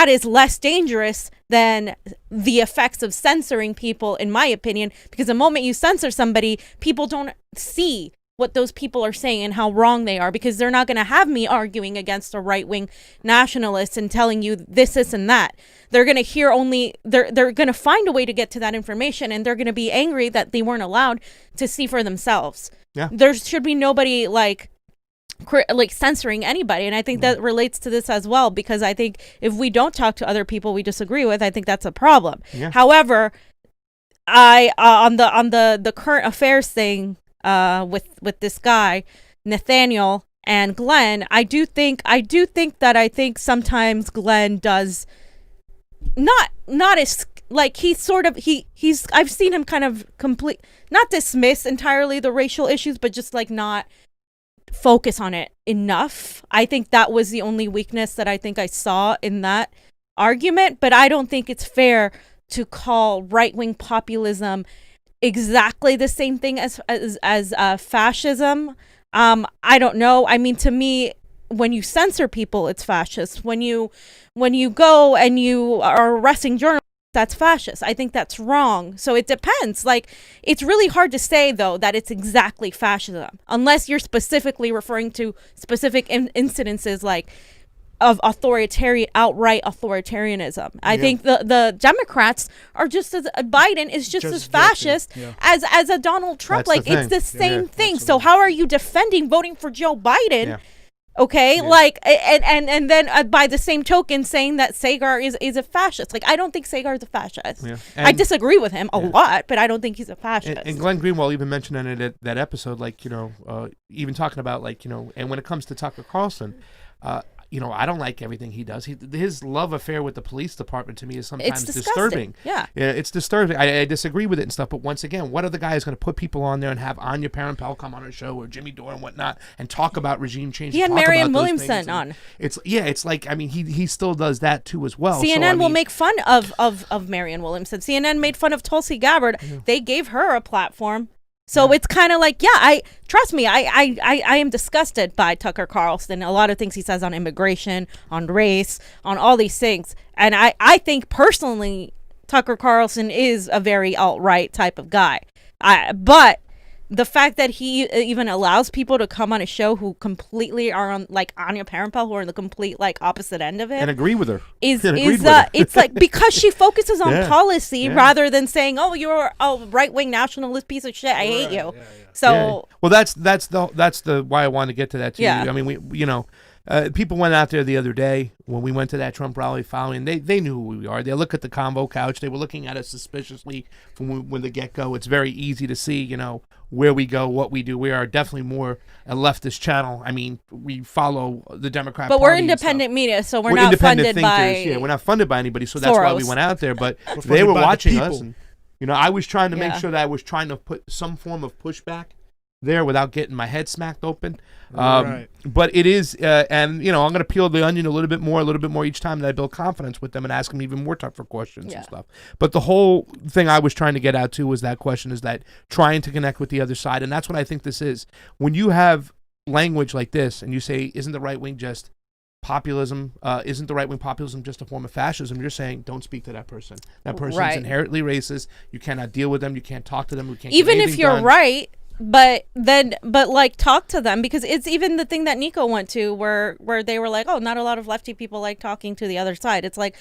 is less dangerous than the effects of censoring people, in my opinion, because the moment you censor somebody, people don't see what those people are saying and how wrong they are, because they're not going to have me arguing against a right-wing nationalist and telling you this, and that. They're going to hear they're going to find a way to get to that information, and they're going to be angry that they weren't allowed to see for themselves. Yeah. There should be nobody censoring anybody. And I think that relates to this as well, because I think if we don't talk to other people we disagree with, I think that's a problem. Yeah. However, I on the current affairs thing, with this guy Nathaniel and Glenn, I do think that sometimes Glenn does not as he's I've seen him kind of not dismiss entirely the racial issues, but just not focus on it enough. I think that was the only weakness that I think I saw in that argument, but I don't think it's fair to call right-wing populism exactly the same thing as fascism. I don't know. I mean, to me, when you censor people, it's fascist. When you go and you are arresting journalists, that's fascist. I think that's wrong. So it depends. Like, it's really hard to say, though, that it's exactly fascism, unless you're specifically referring to specific incidences like of outright authoritarianism. I think the Democrats are just as Biden is just as fascist as a Donald Trump. That's like, it's the same thing. So how are you defending voting for Joe Biden? Yeah. Okay, like, and then by the same token saying that Sagar is a fascist. Like, I don't think Sagar is a fascist. Yeah. I disagree with him a lot, but I don't think he's a fascist. And Glenn Greenwald even mentioned in it that episode, like, even talking about, like, and when it comes to Tucker Carlson, I don't like everything he does. His love affair with the police department to me is sometimes disturbing. Yeah, it's disturbing. I disagree with it and stuff. But once again, what other guy is going to put people on there and have Anya Parampel come on her show or Jimmy Dore and whatnot and talk about regime change? He had Marianne Williamson on. It's like, I mean, he still does that too as well. CNN will make fun of Marianne Williamson. CNN made fun of Tulsi Gabbard. Yeah. They gave her a platform. So it's kind of like, trust me, I am disgusted by Tucker Carlson. A lot of things he says on immigration, on race, on all these things. And I think personally, Tucker Carlson is a very alt-right type of guy. But the fact that he even allows people to come on a show who completely are on, like Anya Parampel, who are on the complete like opposite end of it, and agree with her, it's like, because she focuses on policy rather than saying, "Oh, you're a right-wing nationalist piece of shit. I hate you." Yeah. So, well, that's the why I wanted to get to that too. Yeah. I mean, people went out there the other day when we went to that Trump rally following. They knew who we are. They look at the Convo Couch. They were looking at us suspiciously from when the get-go. It's very easy to see, where we go, what we do. We are definitely more a leftist channel. I mean, we follow the Democrat Party. But we're independent media, so we're not funded by... Yeah, we're not funded by anybody, so that's why we went out there. But they were watching us. And, I was trying to make sure that I was trying to put some form of pushback there without getting my head smacked open. Right. But it is, and I'm going to peel the onion a little bit more each time that I build confidence with them and ask them even more tougher questions and stuff. But the whole thing I was trying to get out to was that question, is that trying to connect with the other side. And that's what I think this is. When you have language like this and you say, isn't the right wing just populism? Isn't the right wing populism just a form of fascism? You're saying, don't speak to that person. That person's inherently racist. You cannot deal with them. You can't talk to them. You can't even if you're right. But like, talk to them, because it's even the thing that Nico went to where they were like, oh, not a lot of lefty people like talking to the other side. It's like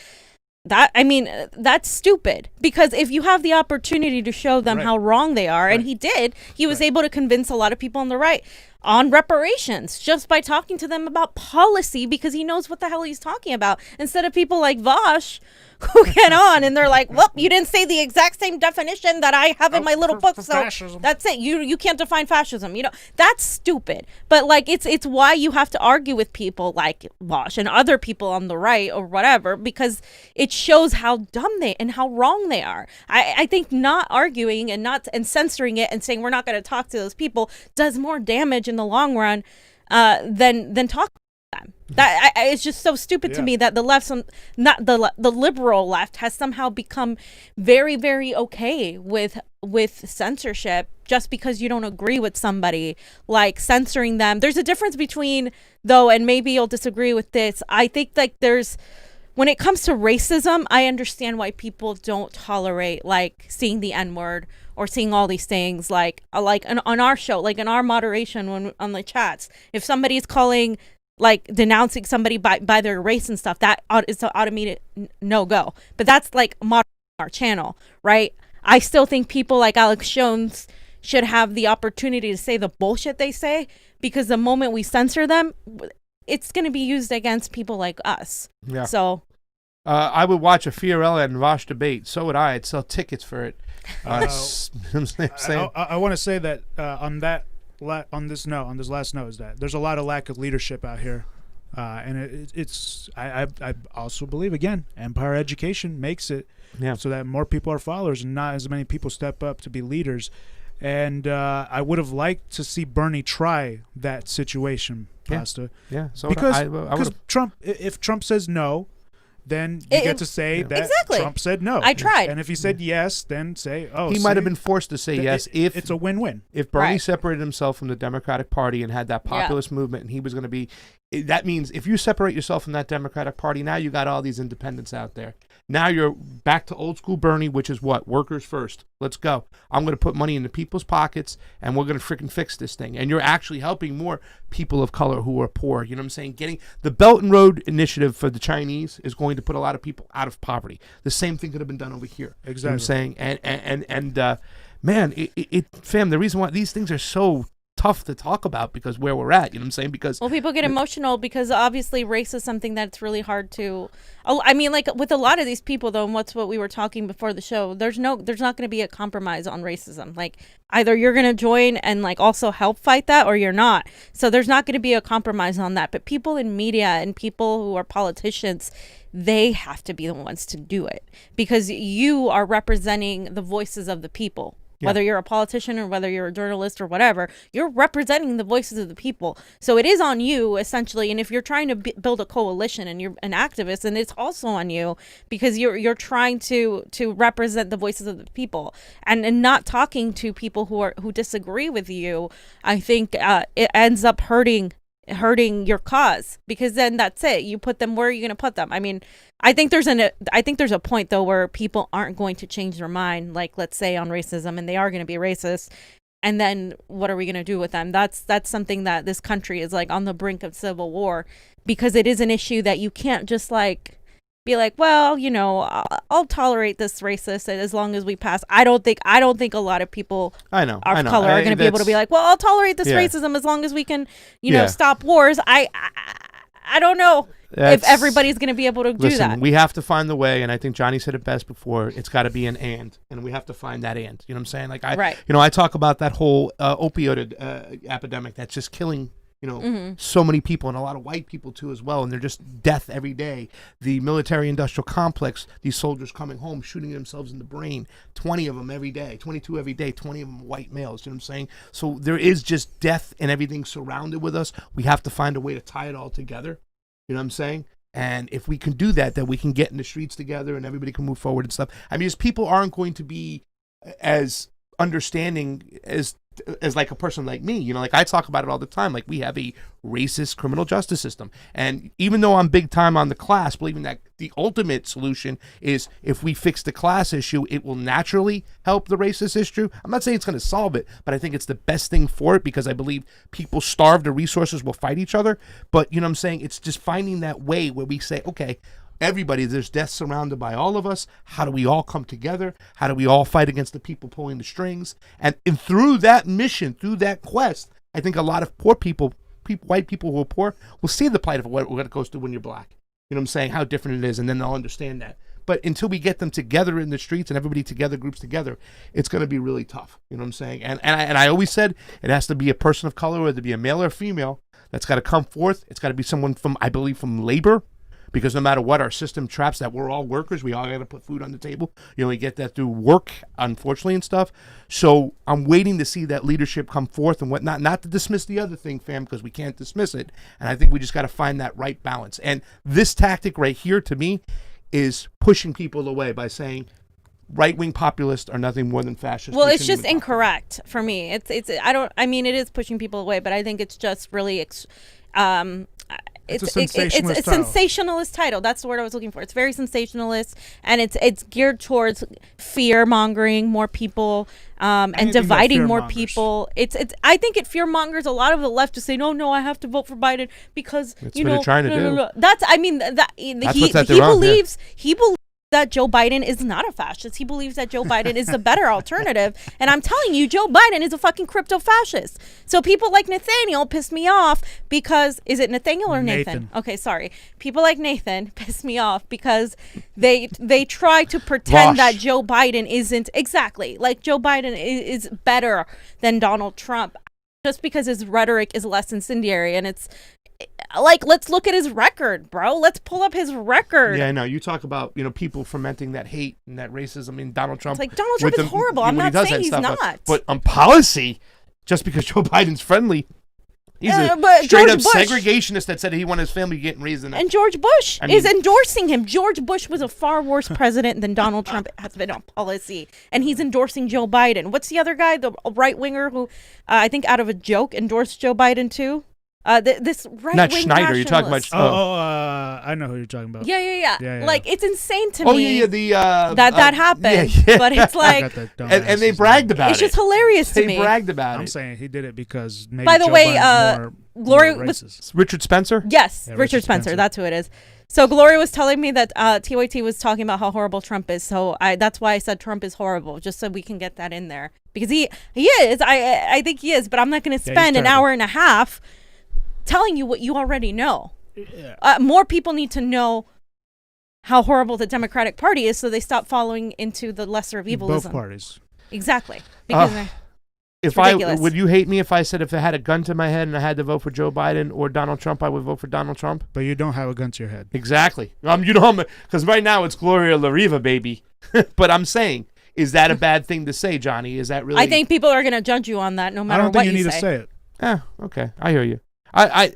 that. I mean, that's stupid, because if you have the opportunity to show them how wrong they are, and he did, he was able to convince a lot of people on the right on reparations just by talking to them about policy, because he knows what the hell he's talking about, instead of people like Vosh who get on and they're like, well, you didn't say the exact same definition that I have in my little book, so fascism. That's it. You can't define fascism. That's stupid. But like, it's why you have to argue with people like Vosh and other people on the right or whatever, because it shows how dumb and how wrong they are. I think not arguing and censoring it and saying we're not going to talk to those people does more damage in the long run than talk. That it's just so stupid to me that the left, not the liberal left, has somehow become very, very okay with censorship just because you don't agree with somebody, like censoring them. There's a difference between, though, and maybe you'll disagree with this. I think like when it comes to racism, I understand why people don't tolerate like seeing the N-word or seeing all these things like on our show, like in our moderation when on the chats, if somebody's calling, like denouncing somebody by their race and stuff, that is an automated no-go. But that's like our channel, right? I still think people like Alex Jones should have the opportunity to say the bullshit they say, because the moment we censor them, it's going to be used against people like us. Yeah. So I would watch a Fiorella and Vosh debate. So would I. I'd sell tickets for it. I want to say that on this last note, is that there's a lot of lack of leadership out here, and I also believe, again, empire education makes it so that more people are followers and not as many people step up to be leaders. And I would have liked to see Bernie try that situation, Pasta. Yeah. So because Trump, if Trump says no, then you get to say that exactly. Trump said no. I tried. And if he said yes, then say, oh, he might have been forced to say yes if it's a win-win. If Bernie separated himself from the Democratic Party and had that populist movement, and he was going to be, that means if you separate yourself from that Democratic Party, now you got all these independents out there. Now you're back to old school Bernie, which is what? Workers first. Let's go. I'm going to put money into people's pockets, and we're going to freaking fix this thing. And you're actually helping more people of color who are poor. You know what I'm saying? Getting the Belt and Road Initiative for the Chinese is going to put a lot of people out of poverty. The same thing could have been done over here. Exactly. You know what I'm saying? Man, fam, the reason why these things are so tough to talk about because where we're at, you know what I'm saying? Because people get emotional because obviously race is something that's really hard to. I mean, like with a lot of these people, though, and what we were talking before the show, there's not going to be a compromise on racism. Like either you're going to join and like also help fight that, or you're not. So there's not going to be a compromise on that. But people in media and people who are politicians, they have to be the ones to do it because you are representing the voices of the people. Yeah. Whether you're a politician or whether you're a journalist or whatever, you're representing the voices of the people. So it is on you, essentially. And if you're trying to build a coalition and you're an activist, and it's also on you because you're trying to represent the voices of the people and not talking to people who disagree with you. I think it ends up hurting your cause because then that's it. You put them where are you going to put them? I mean, I think there's a point though where people aren't going to change their mind, like let's say on racism, and they are going to be racist. And then what are we going to do with them? That's something that this country is like on the brink of civil war because it is an issue that you can't just like be like, well, you know, I'll tolerate this racist as long as we pass. I don't think a lot of people of color are going to be able to be like, well, I'll tolerate this racism as long as we can, you know, stop wars. I don't know if everybody's going to be able to do that. We have to find the way, and I think Johnny said it best before. It's got to be an and we have to find that and. You know what I'm saying? Like I talk about that whole opioid epidemic that's just killing. You know, so many people and a lot of white people too as well. And they're just death every day. The military industrial complex, these soldiers coming home, shooting themselves in the brain, 20 of them every day, 22 every day, 20 of them white males. You know what I'm saying? So there is just death and everything surrounded with us. We have to find a way to tie it all together. You know what I'm saying? And if we can do that, then we can get in the streets together and everybody can move forward and stuff. I mean, people aren't going to be as understanding as like a person like me, you know, like I talk about it all the time. Like we have a racist criminal justice system. And even though I'm big time on the class, believing that the ultimate solution is if we fix the class issue, it will naturally help the racist issue. I'm not saying it's going to solve it, but I think it's the best thing for it because I believe people starved of resources will fight each other. But you know what I'm saying? It's just finding that way where we say, okay, everybody, there's death surrounded by all of us. How do we all come together? How do we all fight against the people pulling the strings? And through that mission, through that quest, I think a lot of poor people, white people who are poor, will see the plight of what it goes through when you're black. You know what I'm saying? How different it is, and then they'll understand that. But until we get them together in the streets and everybody together, groups together, it's going to be really tough. You know what I'm saying? And I always said it has to be a person of color, whether it be a male or a female, that's got to come forth. It's got to be someone from, I believe, from labor. Because no matter what, our system traps that we're all workers. We all got to put food on the table. You know, we get that through work, unfortunately, and stuff. So I'm waiting to see that leadership come forth and whatnot. Not to dismiss the other thing, fam, because we can't dismiss it. And I think we just got to find that right balance. And this tactic right here, to me, is pushing people away by saying right-wing populists are nothing more than fascists. Well, it's just incorrect for me. It is pushing people away, but I think it's just really it's a sensationalist title. That's the word I was looking for. It's very sensationalist, and it's geared towards fear mongering more people, and dividing more people. I think it fear mongers a lot of the left to say no, I have to vote for Biden because that's what they're trying to do. That's he believes that Joe Biden is not a fascist. He believes that Joe Biden is the better alternative. And I'm telling you, Joe Biden is a fucking crypto fascist. So people like Nathaniel piss me off because, is it Nathaniel or Nathan? Okay, sorry. People like Nathan piss me off because they try to pretend that Joe Biden isn't exactly like Joe Biden is better than Donald Trump just because his rhetoric is less incendiary. And it's like, let's look at his record, bro. Let's pull up his record. Yeah, I know. You talk about, people fomenting that hate and that racism in Donald Trump. It's like, Donald Trump is horrible. I'm not saying he's not. But on policy, just because Joe Biden's friendly, He's a but straight George up Bush- segregationist that said he wanted his family getting raised in. And George Bush I mean- is endorsing him. George Bush was a far worse president than Donald Trump has been on policy. And he's endorsing Joe Biden. What's the other guy, the right-winger who I think out of a joke endorsed Joe Biden too? This right-wing Not Schneider. You're talking about. nationalist. I know who you're talking about. Yeah. Like, it's insane to Oh me yeah, the that happened. yeah. But it's I like, got that dumb and they ass. bragged about it's it. just hilarious to They me. bragged about I'm it. saying he did it because maybe By the Joe way, Biden's more Gloria more was- racist. Richard Spencer. Yes, Yeah, Richard Spencer. That's who it is. So Gloria was telling me that TYT was talking about how horrible Trump is. So that's why I said Trump is horrible, just so we can get that in there. Because he is. I think he is. But I'm not going to he's spend an terrible. hour and a half telling you what you already know. Yeah. More people need to know how horrible the Democratic Party is, so they stop following into the lesser of evilism. Both parties. Exactly. Because If ridiculous. would you hate me if I said if I had a gun to my head and I had to vote for Joe Biden or Donald Trump, I would vote for Donald Trump? But you don't have a gun to your head. Exactly. Because right now it's Gloria La Riva, baby. But I'm saying, is that a bad thing to say, Johnny? Is that really? I think people are going to judge you on that, no I matter don't what think you need say. to say it. Okay, I hear you. I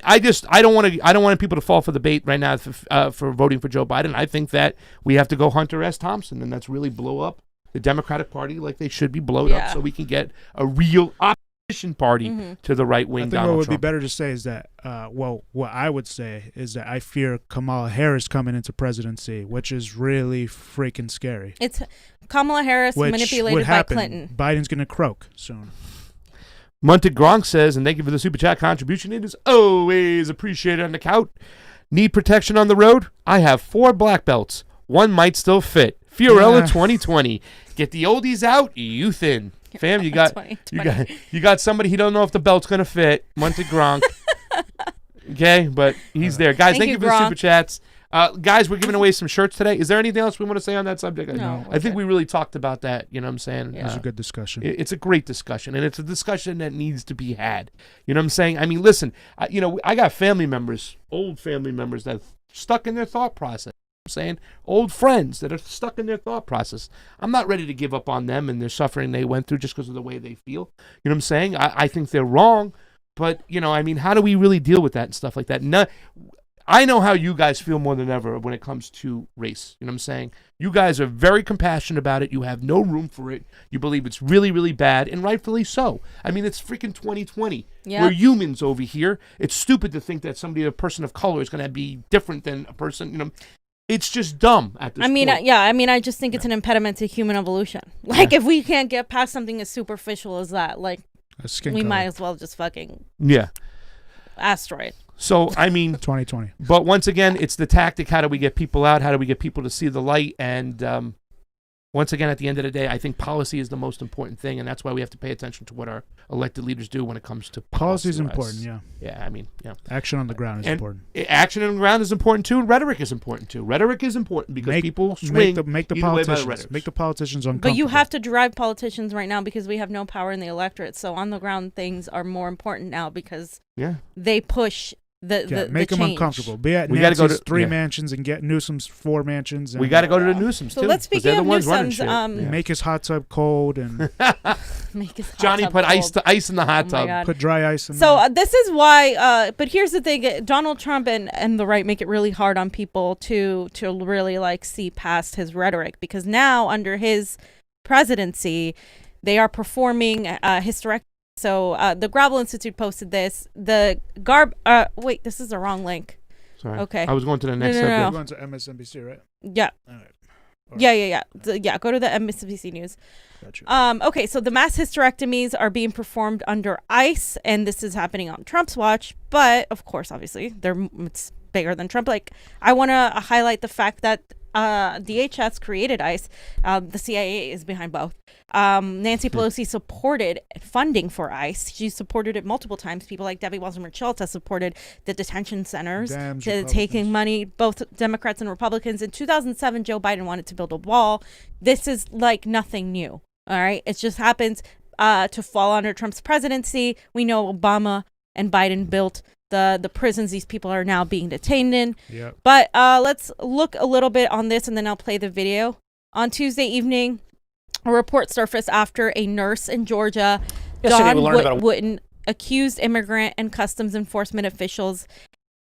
don't want people to fall for the bait right now for voting for Joe Biden. I think that we have to go Hunter S. Thompson, and that's really blow up the Democratic Party like they should be blowed up, so we can get a real opposition party to the right wing. I think Donald what would Trump. be better to say is that, what I would say is that I fear Kamala Harris coming into presidency, which is really freaking scary. It's Kamala Harris Which manipulated would by happen. Clinton. Biden's going to croak soon. Monte Gronk says, and thank you for the super chat contribution. It is always appreciated on the couch. Need protection on the road? I have 4 black belts. One might still fit. Fiorella 2020. Get the oldies out, you thin. Fam, you got somebody he don't know if the belt's gonna fit. Monte Gronk. Okay, but he's there. Guys, thank you for the Gronk. super chats. Guys, we're giving away some shirts today. Is there anything else we want to say on that subject? No, I think we really talked about that. You know what I'm saying? It was a good discussion. It's a great discussion, and it's a discussion that needs to be had. You know what I'm saying? I mean, listen, I got family members, old family members that are stuck in their thought process. I'm saying old friends that are stuck in their thought process. I'm not ready to give up on them and their suffering they went through just because of the way they feel. You know what I'm saying? I think they're wrong, but, I mean, how do we really deal with that and stuff like that? I know how you guys feel more than ever when it comes to race. You know what I'm saying? You guys are very compassionate about it. You have no room for it. You believe it's really, really bad, and rightfully so. I mean, it's freaking 2020. Yeah. We're humans over here. It's stupid to think that a person of color is going to be different than a person, It's just dumb at this point. I just think it's an impediment to human evolution. Like, if we can't get past something as superficial as that, like, we might as well just fucking asteroid. So, I mean, 2020. But once again, it's the tactic. How do we get people out? How do we get people to see the light? And once again, at the end of the day, I think policy is the most important thing, and that's why we have to pay attention to what our elected leaders do when it comes to Policy is policy-wise. important, yeah. Yeah, I mean, Action on the ground is important. Action on the ground is important too, and rhetoric is important too. Rhetoric is important because people swing make the either way by politicians rhetoric. make the politicians uncomfortable. But you have to drive politicians right now because we have no power in the electorate. So on the ground things are more important now because they push the make them change. uncomfortable. Be at We gotta go Nancy's to- 3 yeah. mansions and get Newsom's 4 mansions. And We got to go to the Newsoms So too. let's 'cause they're speaking the of ones running Newsoms, shit. make his hot tub cold and make his hot Johnny tub put cold. ice in the hot Oh my tub. God. put dry ice in So there. this is why. But here's the thing: Donald Trump and the right make it really hard on people to really like see past his rhetoric because now under his presidency, they are performing hysterectomy. So the Gravel Institute posted this. Wait, this is the wrong link. Sorry. Okay. I was going to the next no, subject. We're going to MSNBC, right? Yeah. All right. Yeah. Go to the MSNBC News. Gotcha. Okay, so the mass hysterectomies are being performed under ICE, and this is happening on Trump's watch. But of course, obviously, it's bigger than Trump. Like, I want to highlight the fact that DHS created ICE. The CIA is behind both. Nancy Pelosi supported funding for ICE. She supported it multiple times. People like Debbie Wasserman-Schultz have supported the detention centers, Damn taking money, both Democrats and Republicans. In 2007, Joe Biden wanted to build a wall. This is like nothing new. All right. It just happens to fall under Trump's presidency. We know Obama and Biden built the prisons these people are now being detained in. Yep. But let's look a little bit on this and then I'll play the video. On Tuesday evening, a report surfaced after a nurse in Georgia, Yesterday Dawn we learned about a Wooten. accused immigrant and customs enforcement officials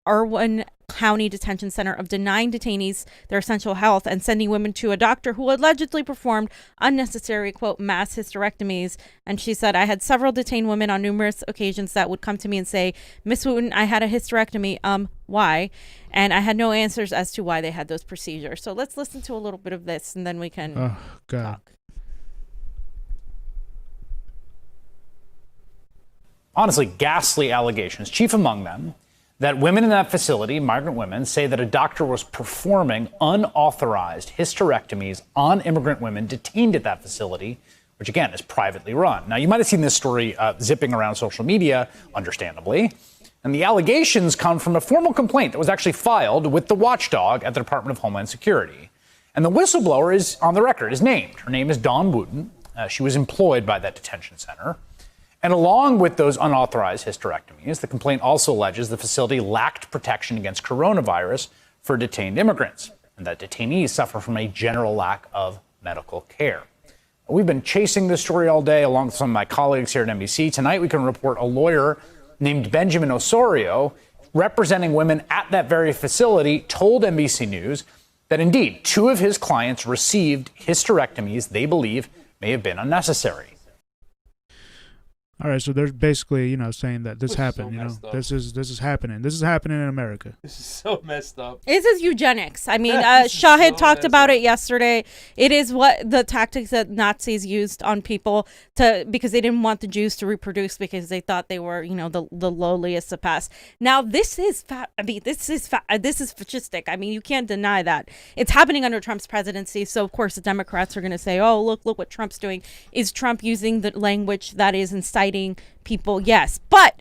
Irwin County Detention Center of denying detainees their essential health and sending women to a doctor who allegedly performed unnecessary, quote, mass hysterectomies. And she said, I had several detained women on numerous occasions that would come to me and say, Miss Wooten, I had a hysterectomy. Why? And I had no answers as to why they had those procedures. So let's listen to a little bit of this and then we can talk. Honestly, ghastly allegations, chief among them that women in that facility, migrant women, say that a doctor was performing unauthorized hysterectomies on immigrant women detained at that facility, which again is privately run. Now, you might have seen this story zipping around social media, understandably. And the allegations come from a formal complaint that was actually filed with the watchdog at the Department of Homeland Security. And the whistleblower is on the record, is named. Her name is Dawn Wooten. She was employed by that detention center. And along with those unauthorized hysterectomies, the complaint also alleges the facility lacked protection against coronavirus for detained immigrants, and that detainees suffer from a general lack of medical care. We've been chasing this story all day along with some of my colleagues here at NBC. Tonight, we can report a lawyer named Benjamin Osorio, representing women at that very facility, told NBC News that indeed 2 of his clients received hysterectomies they believe may have been unnecessary. All right, so they're basically, saying that this happened. So this is happening. This is happening in America. This is so messed up. This is eugenics. I mean, This is Shahid so talked messed about up. it yesterday. It is what the tactics that Nazis used on people because they didn't want the Jews to reproduce because they thought they were, the lowliest of past. Now, this is this is fascistic. I mean, you can't deny that. It's happening under Trump's presidency. So, of course, the Democrats are going to say, oh, look what Trump's doing. Is Trump using the language that is inciting people? Yes, but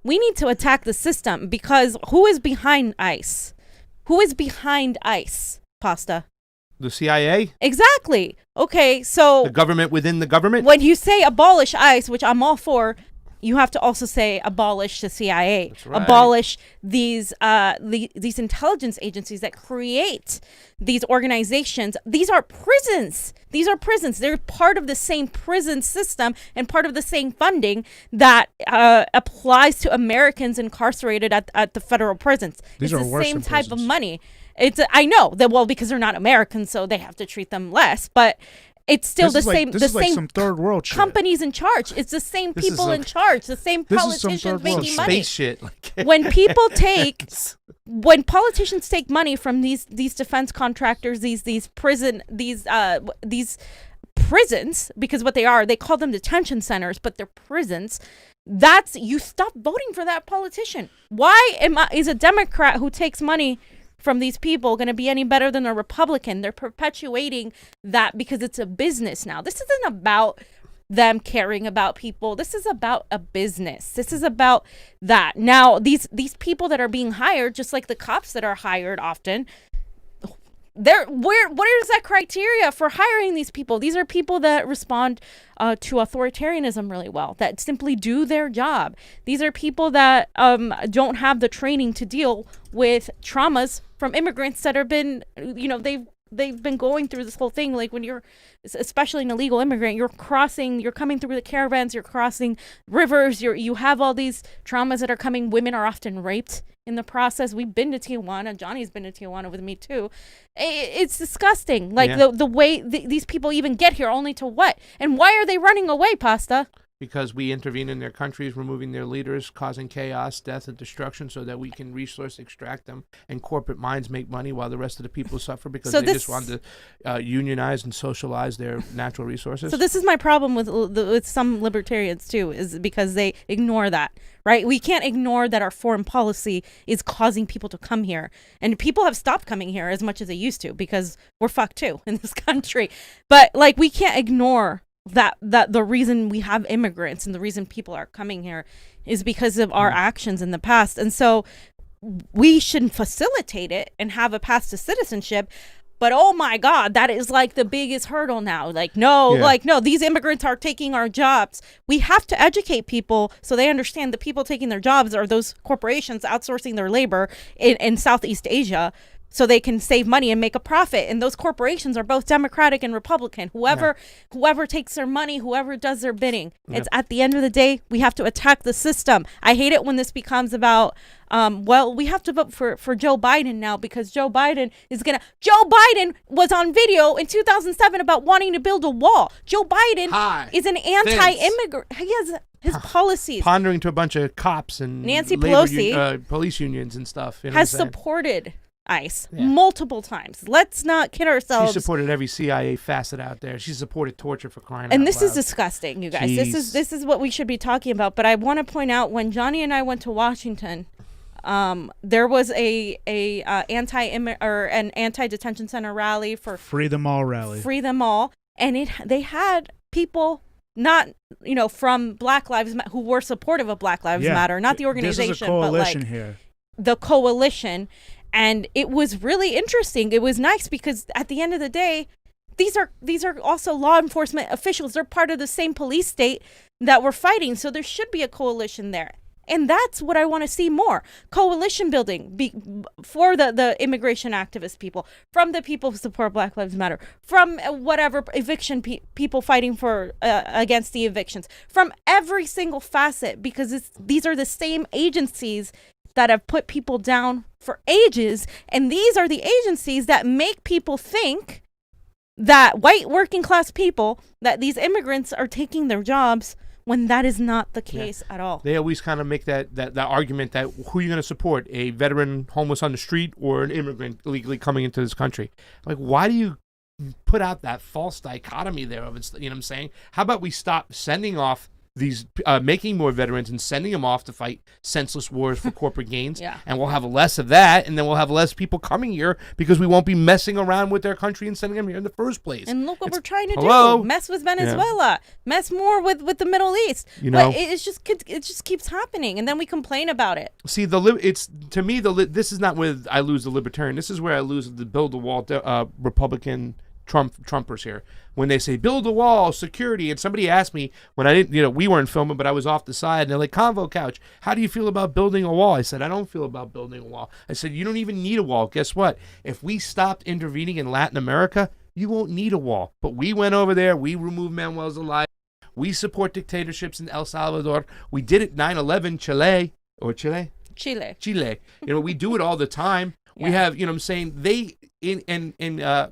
we need to attack the system because who is behind ICE? Who is behind ICE, Pasta? The CIA? Exactly. Okay, so The government within the government? when you say abolish ICE, which I'm all for, you have to also say abolish the CIA. That's right. Abolish these intelligence agencies that create these organizations. These are prisons. They're part of the same prison system and part of the same funding that applies to Americans incarcerated at the federal prisons. These it's are the worse same than type of prisons. money. I know that, well, because they're not Americans, so they have to treat them less, but it's still This the is same. This the is like same some third world shit. companies in charge. It's the same This is people like- in charge. The same This is some politicians third world making shit. money. Space shit. When politicians take money from these defense contractors, these prisons, because what they call them detention centers, but they're prisons. You stop voting for that politician. Why is a Democrat who takes money from these people going to be any better than a Republican? They're perpetuating that because it's a business now. This isn't about them caring about people. This is about a business. This is about that. Now, these people that are being hired, just like the cops that are hired often, what is that criteria for hiring these people? These are people that respond to authoritarianism really well, that simply do their job. These are people that don't have the training to deal with traumas from immigrants that have been, they've been going through this whole thing. Like when you're, especially an illegal immigrant, you're coming through the caravans, you're crossing rivers, you have all these traumas that are coming. Women are often raped in the process. We've been to Tijuana. Johnny's been to Tijuana with me too. It's disgusting. Like the way these people even get here, only to what? And why are they running away, Pasta? Because we intervene in their countries, removing their leaders, causing chaos, death, and destruction so that we can resource extract them and corporate minds make money while the rest of the people suffer because they just want to unionize and socialize their natural resources. So this is my problem with some libertarians too, is because they ignore that, right? We can't ignore that our foreign policy is causing people to come here. And people have stopped coming here as much as they used to because we're fucked too in this country. But like we can't ignore that the reason we have immigrants and the reason people are coming here is because of our actions in the past. And so we should facilitate it and have a path to citizenship. But oh my God, that is like the biggest hurdle now. No, these immigrants are taking our jobs. We have to educate people so they understand the people taking their jobs are those corporations outsourcing their labor in Southeast Asia so they can save money and make a profit. And those corporations are both Democratic and Republican. Whoever takes their money, whoever does their bidding. It's at the end of the day, we have to attack the system. I hate it when this becomes about, we have to vote for Joe Biden now because Joe Biden was on video in 2007 about wanting to build a wall. Joe Biden is an anti-immigrant. He has his policies. Pondering to a bunch of cops and Nancy Pelosi police unions and stuff. You know has supported ICE multiple times. Let's not kid ourselves. She supported every CIA facet out there. She supported torture for crying out loud. And this is disgusting, you guys. Jeez. This is what we should be talking about. But I want to point out when Jonny and I went to Washington, there was an anti-detention center rally for Free Them All rally. Free Them All, and they had people not from Black Lives Matter who were supportive of Black Lives Matter, not the organization, this is a coalition but here. The coalition. And it was really interesting. It was nice because at the end of the day, these are also law enforcement officials. They're part of the same police state that we're fighting. So there should be a coalition there. And that's what I want to see more. Coalition building for the immigration activist people, from the people who support Black Lives Matter, from whatever eviction people fighting for against the evictions, from every single facet, because these are the same agencies that have put people down for ages. And these are the agencies that make people think that white working class people, that these immigrants are taking their jobs when that is not the case at all. They always kind of make that argument that who are you going to support, a veteran homeless on the street or an immigrant illegally coming into this country? Like, why do you put out that false dichotomy there of it? You know what I'm saying? How about we stop sending off these making more veterans and sending them off to fight senseless wars for corporate gains, and we'll have less of that, and then we'll have less people coming here because we won't be messing around with their country and sending them here in the first place. And look what we're trying to do: mess with Venezuela, mess more with the Middle East. But it just keeps happening, and then we complain about it. See, this is not where I lose the libertarian. This is where I lose the build the wall Republican Trumpers here. When they say build a wall, security, and somebody asked me when I didn't, we weren't filming, but I was off the side, and they're like, Convo Couch, how do you feel about building a wall? I said, I don't feel about building a wall. I said, you don't even need a wall. Guess what? If we stopped intervening in Latin America, you won't need a wall. But we went over there, we removed Manuel Zelaya, we support dictatorships in El Salvador. We did it 9/11, Chile. We do it all the time. We have, what I'm saying, they in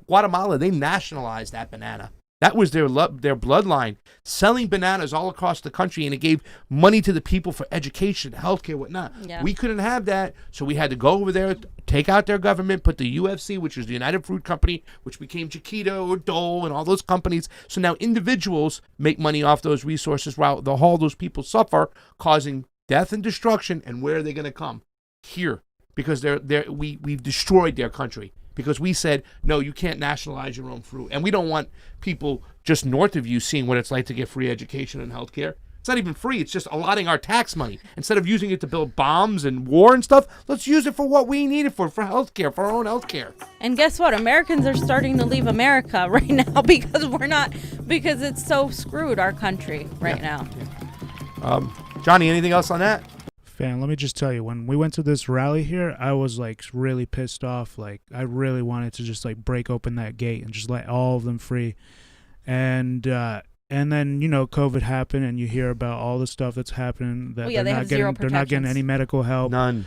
Guatemala, they nationalized that banana. That was their bloodline, selling bananas all across the country, and it gave money to the people for education, healthcare, whatnot. Yeah. We couldn't have that, so we had to go over there, take out their government, put the UFC, which is the United Fruit Company, which became Chiquito or Dole and all those companies. So now individuals make money off those resources while all those people suffer, causing death and destruction. And where are they going to come? Here, because we've destroyed their country. Because we said, no, you can't nationalize your own fruit. And we don't want people just north of you seeing what it's like to get free education and health care. It's not even free. It's just allotting our tax money. Instead of using it to build bombs and war and stuff, let's use it for what we need it for health care, for our own health care. And guess what? Americans are starting to leave America right now because it's so screwed, our country right now. Yeah. Jonny, anything else on that? Fan, let me just tell you, when we went to this rally here, I was like really pissed off. Like, I really wanted to just like break open that gate and just let all of them free. And then, COVID happened, and you hear about all the stuff that's happening, that they're not getting any medical help. None.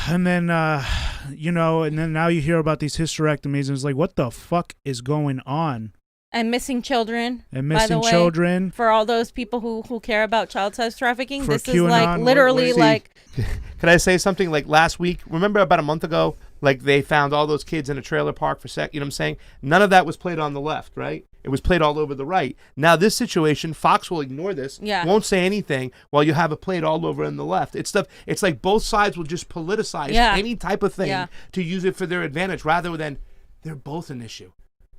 And then, and then now you hear about these hysterectomies, and it's like, what the fuck is going on? And missing children. By the way, for all those people who care about child sex trafficking, this QAnon, is like literally like. Can I say something? Like last week, remember about a month ago, like they found all those kids in a trailer park for sex. You know what I'm saying? None of that was played on the left, right? It was played all over the right. Now this situation, Fox will ignore this. Won't say anything while you have it played all over on the left. It's like both sides will just politicize any type of thing to use it for their advantage, rather than they're both an issue.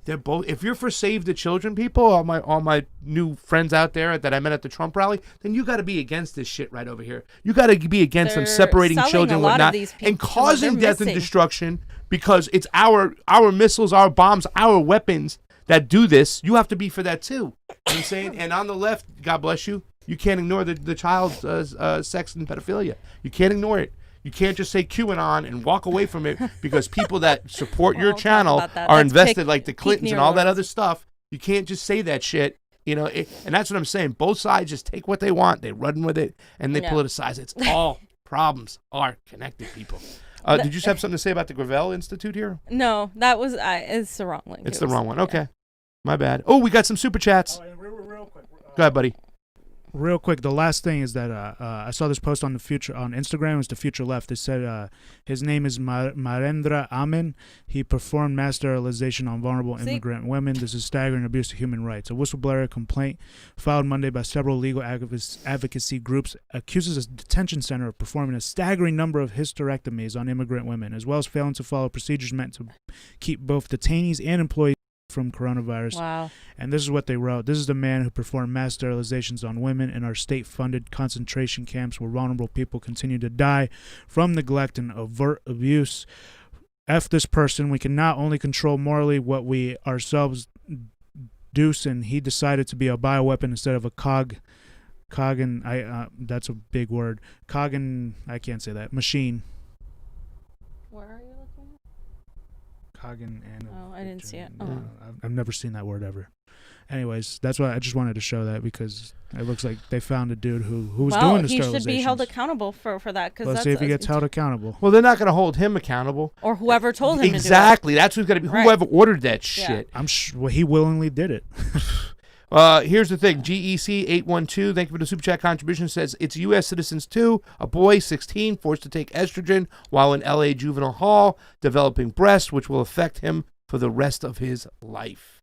They're both. If you're for Save the Children people, all my new friends out there that I met at the Trump rally, then you got to be against this shit right over here. You got to be against them separating children and whatnot and causing death and destruction, because it's our missiles, our bombs, our weapons that do this. You have to be for that too. You know what I'm saying? And on the left, God bless you, you can't ignore the child sex and pedophilia. You can't ignore it. You can't just say QAnon and walk away from it because people that support your We'll talk channel about that. are That's invested peak- like the peak Clintons and all that neoliberalism. other stuff. You can't just say that shit. And that's what I'm saying. Both sides just take what they want, they run with it, and they Yeah. politicize it. It's all problems are connected, people. Did you just have something to say about the Gravel Institute here? No, that was it's the wrong link. It's It the was- wrong one. yeah. Okay. My bad. Oh, we got some super chats. Real quick. Go ahead, buddy. Real quick, the last thing is that I saw this post on Instagram. It was the Future Left. It said his name is Marendra Amin. He performed mass sterilization on vulnerable See? immigrant women. This is staggering abuse of human rights. A whistleblower complaint filed Monday by several legal advocacy groups accuses a detention center of performing a staggering number of hysterectomies on immigrant women, as well as failing to follow procedures meant to keep both detainees and employees from coronavirus. Wow. And this is what they wrote. This is the man who performed mass sterilizations on women in our state-funded concentration camps where vulnerable people continue to die from neglect and overt abuse. F this person. We can not only control morally what we ourselves do, and he decided to be a bioweapon instead of a cog and that's a big word. Cog and I can't say that. Machine. Where are you looking? Coggin and Oh, I didn't see it. uh, Oh. I've never seen that word ever. Anyways, that's why I just wanted to show that because it looks like they found a dude who was doing the he should be held sterilizations. accountable for that because Let's see if he gets held accountable. Well, they're not going to hold him accountable. or whoever told him Exactly. That's who's going to be Right. whoever ordered that Yeah. shit. I'm sure he willingly did it. Here's the thing. GEC812, thank you for the super chat contribution, says it's U.S. citizens too. A boy, 16, forced to take estrogen while in L.A. juvenile hall, developing breasts, which will affect him for the rest of his life.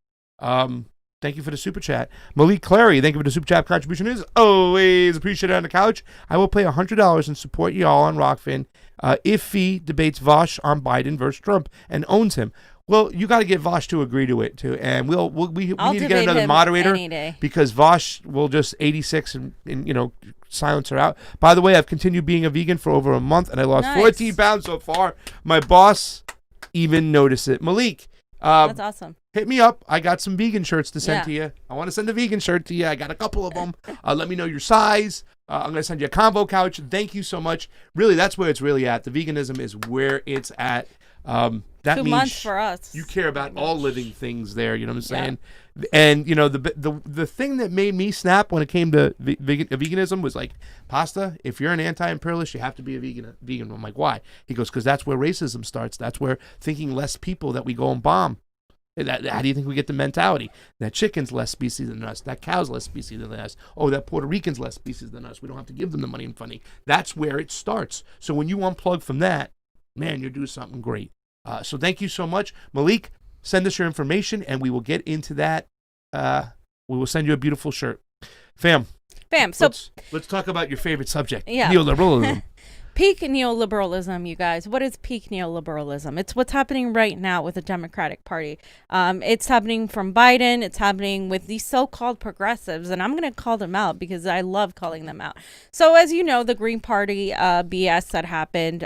Thank you for the super chat. Malik Clary, thank you for the super chat contribution. Is always appreciated on the couch. I will pay $100 and support y'all on ROKFIN if Fee debates Vosh on Biden versus Trump and owns him. Well, you got to get Vosh to agree to it too, and we I'll need to get debate another him moderator any day. because Vosh will just 86 and silence her out. By the way, I've continued being a vegan for over a month, and I lost Nice. 14 pounds so far. My boss even noticed it. Malik, That's awesome. hit me up. I got some vegan shirts to send Yeah. to you. I want to send a vegan shirt to you. I got a couple of them. Let me know your size. I'm going to send you a Convo Couch. Thank you so much. Really, that's where it's really at. The veganism is where it's at. That 2 means months for us. you care about all living things there. You know what I'm saying? And the thing that made me snap when it came to veganism was like, Pasta, if you're an anti-imperialist, you have to be a vegan. I'm like, why? He goes, because that's where racism starts. That's where thinking less people that we go and bomb. How do you think we get the mentality? That chicken's less species than us. That cow's less species than us. Oh, that Puerto Rican's less species than us. We don't have to give them the money and funding. That's where it starts. So when you unplug from that, man, you're doing something great. So thank you so much. Malik, send us your information, and we will get into that. We will send you a beautiful shirt. Fam, So let's talk about your favorite subject, Yeah. neoliberalism. peak neoliberalism, you guys. What is peak neoliberalism? It's what's happening right now with the Democratic Party. It's happening from Biden. It's happening with these so-called progressives, and I'm going to call them out because I love calling them out. So, as you know, the Green Party BS that happened.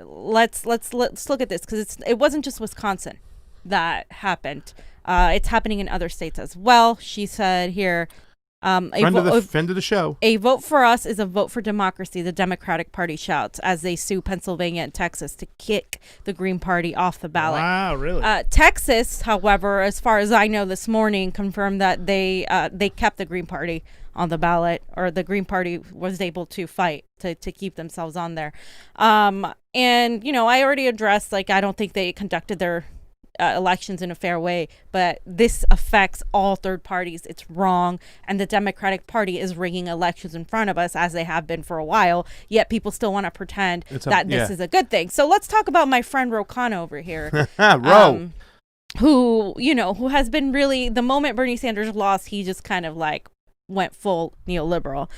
Let's look at this because it wasn't just Wisconsin that happened. It's happening in other states as well. She said here. Friend of the show. A vote for us is a vote for democracy, the Democratic Party shouts as they sue Pennsylvania and Texas to kick the Green Party off the ballot. Wow, really? Texas, however, as far as I know this morning, confirmed that they kept the Green Party on the ballot, or the Green Party was able to fight to keep themselves on there. And, I already addressed, I don't think they conducted their elections in a fair way, but this affects all third parties. It's wrong, and the Democratic Party is rigging elections in front of us as they have been for a while, yet people still want to pretend that this is a good thing. So let's talk about my friend Rokana over here. Who has been really, the moment Bernie Sanders lost, he just kind of went full neoliberal.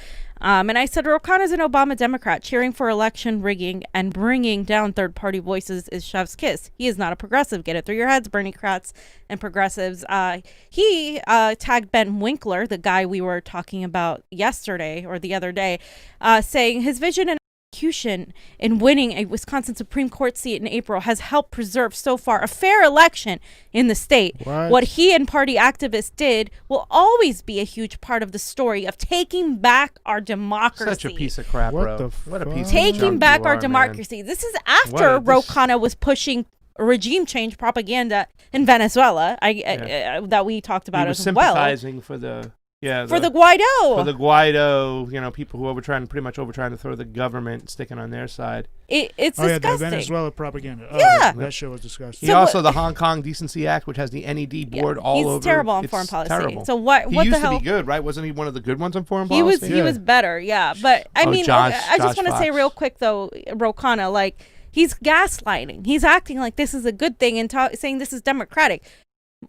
And I said, Rokana's an Obama Democrat. Cheering for election rigging and bringing down third-party voices is chef's kiss. He is not a progressive. Get it through your heads, Bernie-crats and progressives. He tagged Ben Winkler, the guy we were talking about yesterday or the other day, saying his vision and execution in winning a Wisconsin Supreme Court seat in April has helped preserve so far a fair election in the state. What he and party activists did will always be a huge part of the story of taking back our democracy. Such a piece of crap, What bro. the What a fuck? piece of Taking junk back you our are, man. democracy. This is after Ro-Khanna was pushing regime change propaganda in Venezuela that we talked about He was as well. sympathizing for the Guaido. For the Guaido, you know, people who trying to throw the government, sticking on their side. It's Oh, yeah, the disgusting. Venezuela propaganda. Oh, Yeah. that shit was disgusting. He also the Hong Kong Decency Act, which has the NED board all he's over. He's terrible on It's foreign policy. Terrible. So what He the used hell? to be good, right? Wasn't he one of the good ones on foreign He policy? was better, yeah. But I mean, I Josh just want to say Fox. real quick though, Ro-Khanna, like he's gaslighting. He's acting like this is a good thing and saying this is democratic.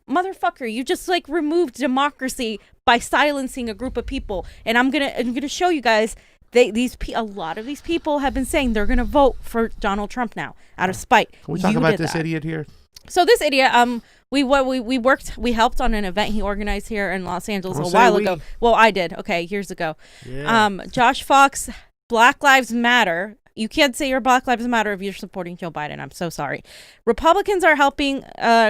Motherfucker, you just like removed democracy by silencing a group of people. And I'm gonna show you guys. A lot of these people have been saying they're gonna vote for Donald Trump now out of spite. Can we talk about this idiot here? So this idiot, we helped on an event he organized here in Los Angeles Don't a say while we. ago. Well, I did. Okay, years ago. Yeah. Josh Fox, Black Lives Matter. You can't say you're Black Lives Matter if you're supporting Joe Biden. I'm so sorry. Republicans are helping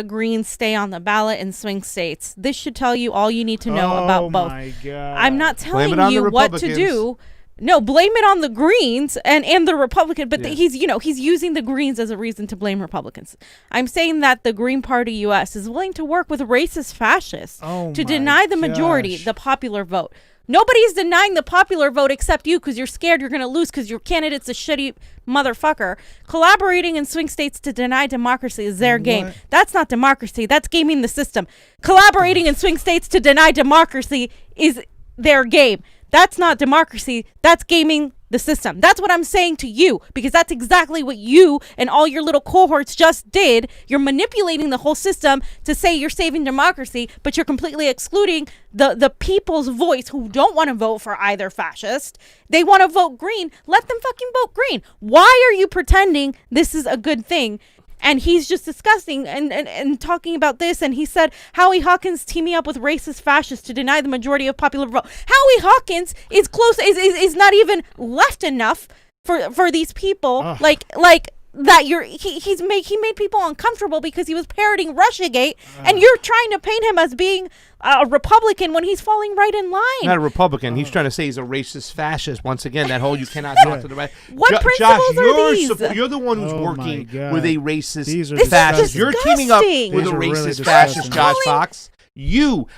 Greens stay on the ballot in swing states. This should tell you all you need to know about both. Oh my God. I'm not Blame it telling on you the what to Republicans. do. No, blame it on the Greens and the Republican. But Yeah. he's using the Greens as a reason to blame Republicans. I'm saying that the Green Party U.S. is willing to work with racist fascists Oh to my deny the majority, gosh. the popular vote. Nobody's denying the popular vote except you because you're scared you're going to lose because your candidate's a shitty motherfucker. Collaborating in swing states to deny democracy is their game. What? That's not democracy. That's gaming the system. Collaborating in swing states to deny democracy is their game. That's not democracy. That's gaming the system. That's what I'm saying to you because that's exactly what you and all your little cohorts just did. You're manipulating the whole system to say you're saving democracy, but you're completely excluding the people's voice who don't want to vote for either fascist. They want to vote green. Let them fucking vote green. Why are you pretending this is a good thing? And he's just discussing and talking about this. And he said Howie Hawkins teaming up with racist fascists to deny the majority of popular vote. Howie Hawkins is is not even left enough for these people. Ugh. Like that he made people uncomfortable because he was parroting Russiagate, and you're trying to paint him as being a Republican when he's falling right in line. Not a Republican. He's trying to say he's a racist fascist. Once again, that whole you cannot talk to the right. What principles are these? You're the one who's Oh my working God. with a racist These are fascist. disgusting. You're teaming up Disgusting. with These a are really racist fascist, disgusting. Josh Calling- Fox.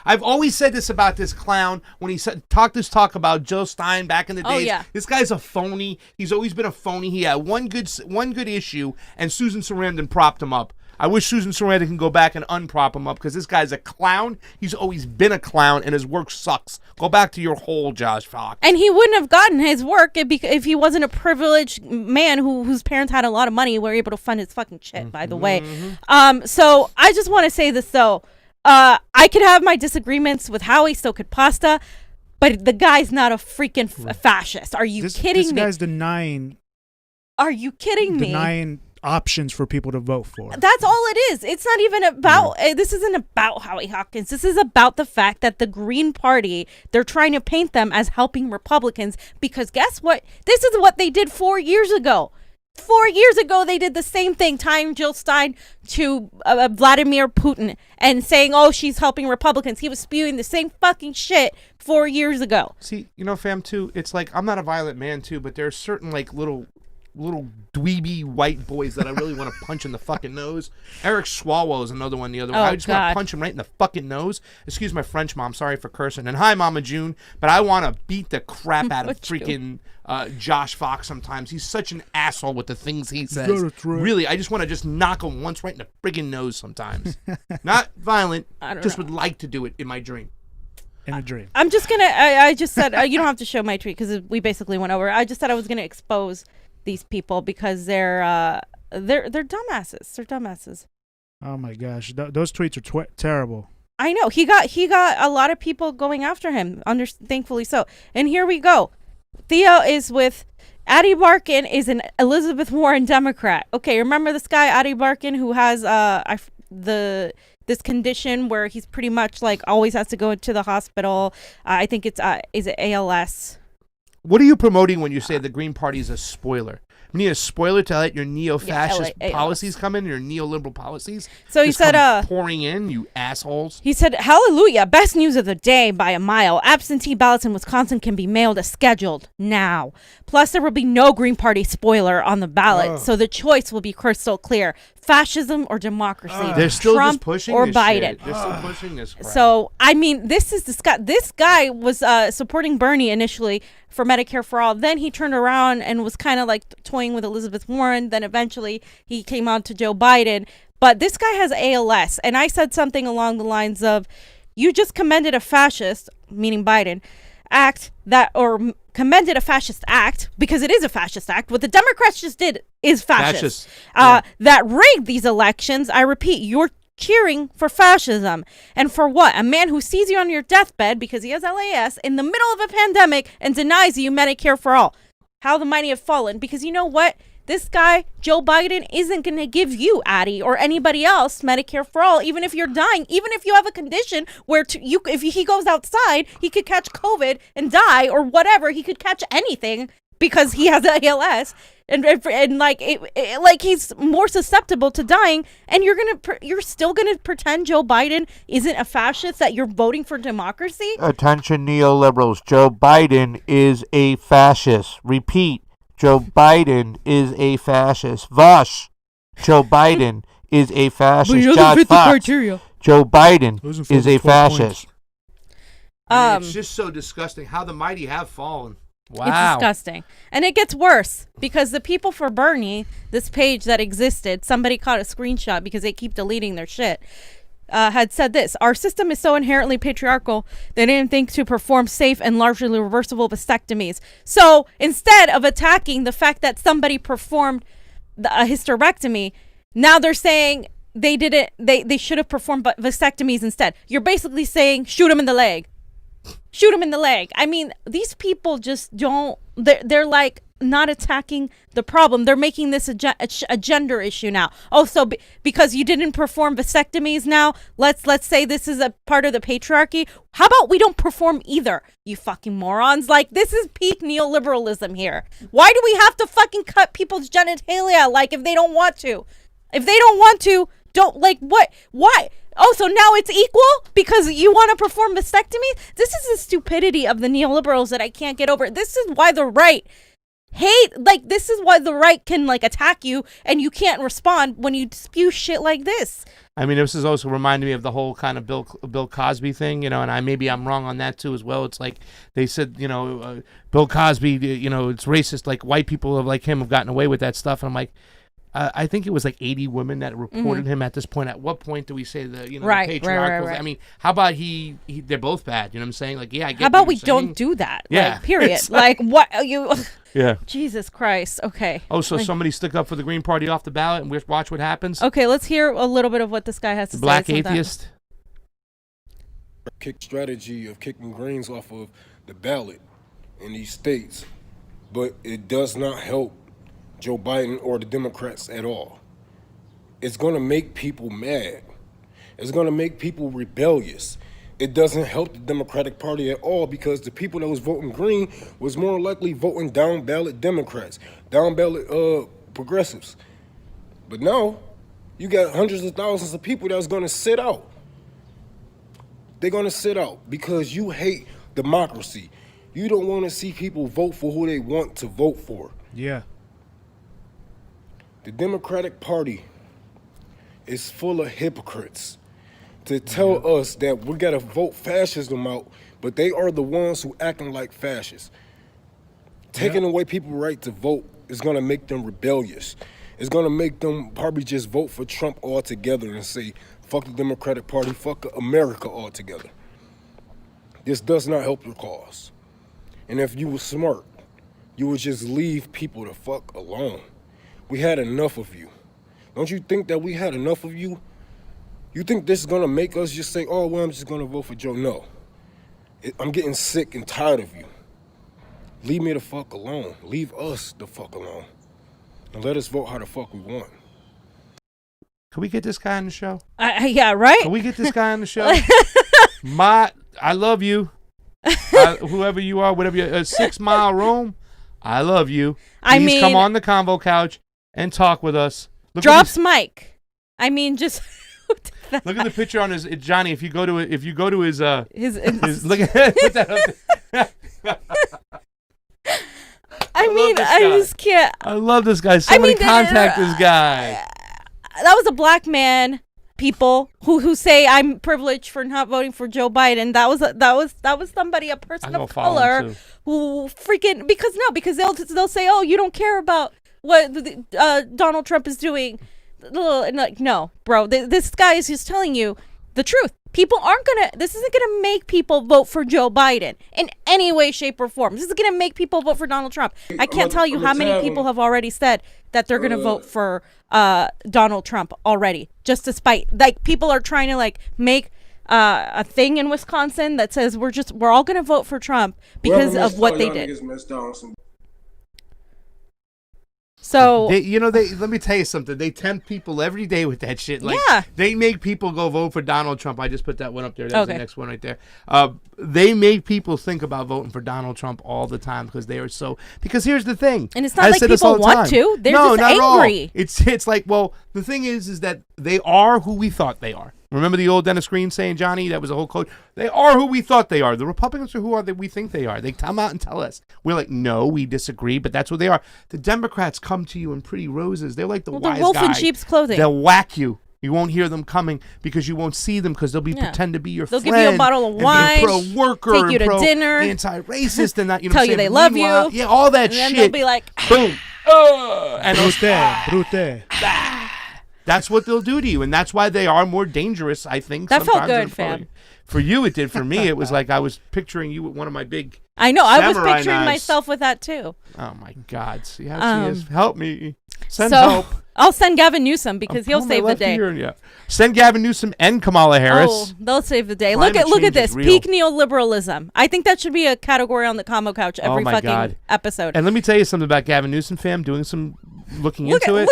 I've always said this about this clown when he talked about Jill Stein back in the days. Oh, yeah. This guy's a phony. He's always been a phony. He had one good issue, and Susan Sarandon propped him up. I wish Susan Sarandon can go back and unprop him up because this guy's a clown. He's always been a clown, and his work sucks. Go back to your hole, Josh Fox. And he wouldn't have gotten his work if he wasn't a privileged man whose parents had a lot of money, were able to fund his fucking shit, by the way. So I just want to say this, though. I could have my disagreements with Howie, so could Pasta, but the guy's not a freaking fascist. Are you kidding this me? guy's denying Are you kidding me? options for people to vote for. That's all it is. It's not even about, this isn't about Howie Hawkins. This is about the fact that the Green Party, they're trying to paint them as helping Republicans because guess what? This is what they did 4 years ago. 4 years ago, they did the same thing, tying Jill Stein to Vladimir Putin and saying, oh, she's helping Republicans. He was spewing the same fucking shit 4 years ago. See, fam, too, it's like, I'm not a violent man, too, but there's certain, like, little dweeby white boys that I really want to punch in the fucking nose. Eric Swalwell is another one. I just want to punch him right in the fucking nose. Excuse my French, Mom. Sorry for cursing. And hi, Mama June. But I want to beat the crap out of freaking Josh Fox sometimes. He's such an asshole with the things he says. Really, I just want to just knock him once right in the friggin' nose sometimes. Not violent. Just would like to do it in my dream. In a dream. I'm just going to, I just said, you don't have to show my tweet because we basically went over. I just said I was going to expose these people because they're dumbasses. They're dumbasses. Oh my gosh, those tweets are terrible. I know he got a lot of people going after him. Thankfully so. And here we go. Theo is with Addie Barkin is an Elizabeth Warren Democrat. Okay, remember this guy Addie Barkin who has this condition where he's pretty much like always has to go to the hospital. I think it's is it ALS. What are you promoting when you say the Green Party is a spoiler? You need a spoiler to let your neo-fascist policies come in, your neoliberal policies? So he said, pouring in, you assholes. He said, hallelujah, best news of the day by a mile. Absentee ballots in Wisconsin can be mailed as scheduled now. Plus, there will be no Green Party spoiler on the ballot, so the choice will be crystal clear. Fascism or democracy. They're still Trump just pushing or this Biden. shit. They're still pushing this crap. So, I mean, this guy was supporting Bernie initially for Medicare for All. Then he turned around and was kind of like toying with Elizabeth Warren. Then eventually he came on to Joe Biden. But this guy has ALS. And I said something along the lines of, you just commended a fascist, meaning Biden, commended a fascist act, because it is a fascist act. What the Democrats just did is fascist. That rigged these elections. I repeat, you're cheering for fascism. And for what? A man who sees you on your deathbed because he has LAS in the middle of a pandemic and denies you Medicare for all. How the mighty have fallen. Because you know what? This guy, Joe Biden, isn't going to give you, Addie, or anybody else Medicare for all, even if you're dying, even if you have a condition where if he goes outside, he could catch COVID and die, or whatever. He could catch anything because he has ALS, and he's more susceptible to dying. And you're still gonna pretend Joe Biden isn't a fascist, that you're voting for democracy? Attention, neoliberals! Joe Biden is a fascist. Repeat. Joe Biden is a fascist. Vosh. Joe Biden is a fascist. But he doesn't fit the criteria. Joe Biden is a fascist. I mean, it's just so disgusting how the mighty have fallen. Wow. It's disgusting. And it gets worse because the people for Bernie, this page that existed, somebody caught a screenshot because they keep deleting their shit, had said this: our system is so inherently patriarchal, they didn't think to perform safe and largely reversible vasectomies. So instead of attacking the fact that somebody performed a hysterectomy, now they're saying they didn't. They should have performed vasectomies instead. You're basically saying shoot him in the leg. Shoot him in the leg. I mean, these people just don't. They're like not attacking the problem. They're making this a gender issue now. Oh, so because you didn't perform vasectomies now, let's say this is a part of the patriarchy. How about we don't perform either, you fucking morons? Like, this is peak neoliberalism here. Why do we have to fucking cut people's genitalia, like, if they don't want to? If they don't want to, don't, like, what? Why? Oh, so now it's equal because you want to perform vasectomy? This is the stupidity of the neoliberals that I can't get over. This is why the right this is why the right can, like, attack you and you can't respond when you spew shit like this. I mean, this is also reminding me of the whole kind of Bill Cosby thing, and maybe I'm wrong on that too as well. It's like they said, Bill Cosby, it's racist. Like, white people like him have gotten away with that stuff, and I'm like, I think it was like 80 women that reported him at this point. At what point do we say the patriarchal? Right. I mean, how about they're both bad. You know what I'm saying? Like, yeah, I get. How about we don't do that? Yeah. Like, period. Like, what you? Yeah. Jesus Christ. Okay. Oh, so somebody stuck up for the Green Party off the ballot, and we watch what happens. Okay, let's hear a little bit of what this guy has to say. Black atheist. Strategy of kicking Greens off of the ballot in these states, but it does not help Joe Biden or the Democrats at all. It's going to make people mad. It's going to make people rebellious. It doesn't help the Democratic Party at all because the people that was voting Green was more likely voting down ballot Democrats, down ballot progressives. But now you got hundreds of thousands of people that's going to sit out. They're going to sit out because you hate democracy. You don't want to see people vote for who they want to vote for. Yeah. The Democratic Party is full of hypocrites to tell us that we gotta vote fascism out, but they are the ones who acting like fascists. Taking away people's right to vote is gonna make them rebellious. It's gonna make them probably just vote for Trump altogether and say, fuck the Democratic Party, fuck America altogether. This does not help your cause. And if you were smart, you would just leave people the fuck alone. We had enough of you. Don't you think that we had enough of you? You think this is gonna make us just say, oh, well, I'm just gonna vote for Joe? No. I'm getting sick and tired of you. Leave me the fuck alone. Leave us the fuck alone. And let us vote how the fuck we want. Can we get this guy on the show? Yeah, right? Can we get this guy on the show? I love you. whoever you are, whatever you're, a 6 Mile Rome, I love you. I Please mean, come on the Convo Couch and talk with us. Drops mic. I mean, just look at the picture on his Johnny. If you go to his his look at put that up there. I just can't. I love this guy. Somebody contact this guy. That was a black man. People who say I'm privileged for not voting for Joe Biden. That was somebody, a person of color, who freaking because they'll say, oh, you don't care about what Donald Trump is doing. And like, no, bro, this guy is just telling you the truth. People this isn't gonna make people vote for Joe Biden in any way, shape, or form. This is gonna make people vote for Donald Trump. I can't tell you how many people have already said that they're gonna vote for Donald Trump already, just to spite. Like, people are trying to like make a thing in Wisconsin that says we're all gonna vote for Trump because of what they did. So let me tell you something. They tempt people every day with that shit. Like, yeah. They make people go vote for Donald Trump. I just put that one up there. That's the next one right there. They make people think about voting for Donald Trump all the time because they are so. Because here's the thing, and it's not like people want to. They're just angry. It's like, well, the thing is that they are who we thought they are. Remember the old Dennis Green saying, Johnny? That was a whole quote. They are who we thought they are. The Republicans are who we think they are. They come out and tell us. We're like, no, we disagree, but that's what they are. The Democrats come to you in pretty roses. They're like the wise guy. The wolf in sheep's clothing. They'll whack you. You won't hear them coming because you won't see them because they'll pretend to be your friend. They'll give you a bottle of wine, pro-worker, take you to dinner, anti-racist, and that. Tell you they love you. Yeah, all that and shit. And then they'll be like, boom. And Brute. That's what they'll do to you, and that's why they are more dangerous, I think. That felt good, fam. For you, it did. For me, it was like I was picturing you with one of my big. I know. I was picturing knives. myself with that too. Oh my God! See how she is. Help me. Send help. I'll send Gavin Newsom because he'll save the day. Send Gavin Newsom and Kamala Harris. Oh, they'll save the day. Look at this. Peak neoliberalism. I think that should be a category on the Convo Couch every fucking episode. And let me tell you something about Gavin Newsom, fam. Doing some looking into it.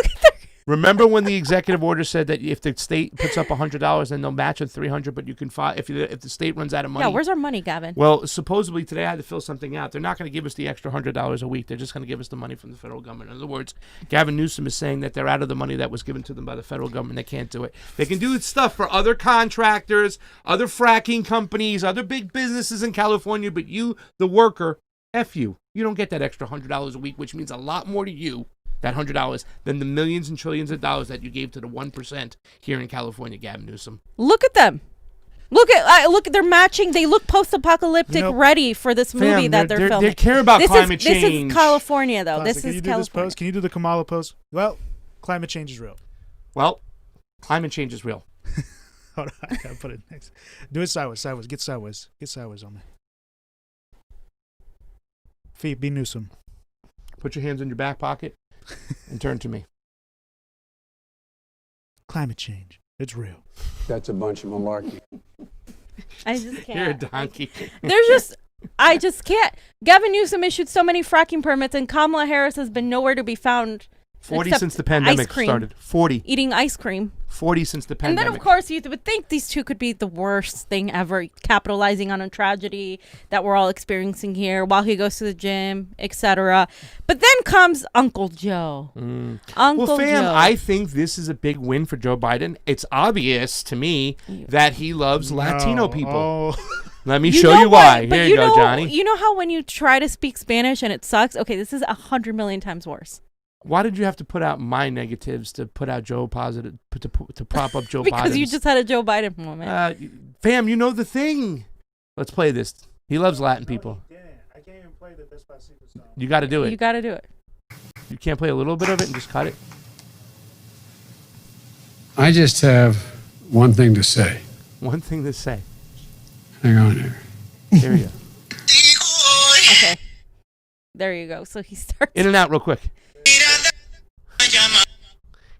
Remember when the executive order said that if the state puts up $100, then they'll match it $300, but you can file if the state runs out of money. Yeah, where's our money, Gavin? Well, supposedly today I had to fill something out. They're not going to give us the extra $100 a week. They're just going to give us the money from the federal government. In other words, Gavin Newsom is saying that they're out of the money that was given to them by the federal government. They can't do it. They can do stuff for other contractors, other fracking companies, other big businesses in California, but you, the worker, F you. You don't get that extra $100 a week, which means a lot more to you. That $100 than the millions and trillions of dollars that you gave to the 1% here in California, Gavin Newsom. Look at them. Look, they're matching. They look post-apocalyptic, ready for this movie that they're filming. They care about climate change. This is California, though. Classic. Can you do this pose? Can you do the Kamala pose? Well, climate change is real. Well, climate change is real. Hold on, I gotta put it next. Do it sideways. Get sideways on me. Feet, be Newsom. Put your hands in your back pocket. And turn to me. Climate change. It's real. That's a bunch of malarkey. I just can't. You're a donkey. I just can't. Gavin Newsom issued so many fracking permits, and Kamala Harris has been nowhere to be found. 40 since the pandemic started. 40. Eating ice cream. 40 since the pandemic. And then, of course, you would think these two could be the worst thing ever, capitalizing on a tragedy that we're all experiencing here while he goes to the gym, etc. But then comes Uncle Joe. Uncle fam, Joe. I think this is a big win for Joe Biden. It's obvious to me that he loves Latino people. Oh. Let me show you why. But Here you go, Johnny. You know how when you try to speak Spanish and it sucks? Okay, this is 100 million times worse. Why did you have to put out my negatives to put out Joe positive to prop up Joe Biden? Because you just had a Joe Biden moment. Fam, you know the thing. Let's play this. He loves Latin people. I can't even play the Despacito song. You got to do it. You got to do it. You can't play a little bit of it and just cut it? I just have one thing to say. One thing to say. Hang on here. There you go. Okay. There you go. So he starts. In and out real quick.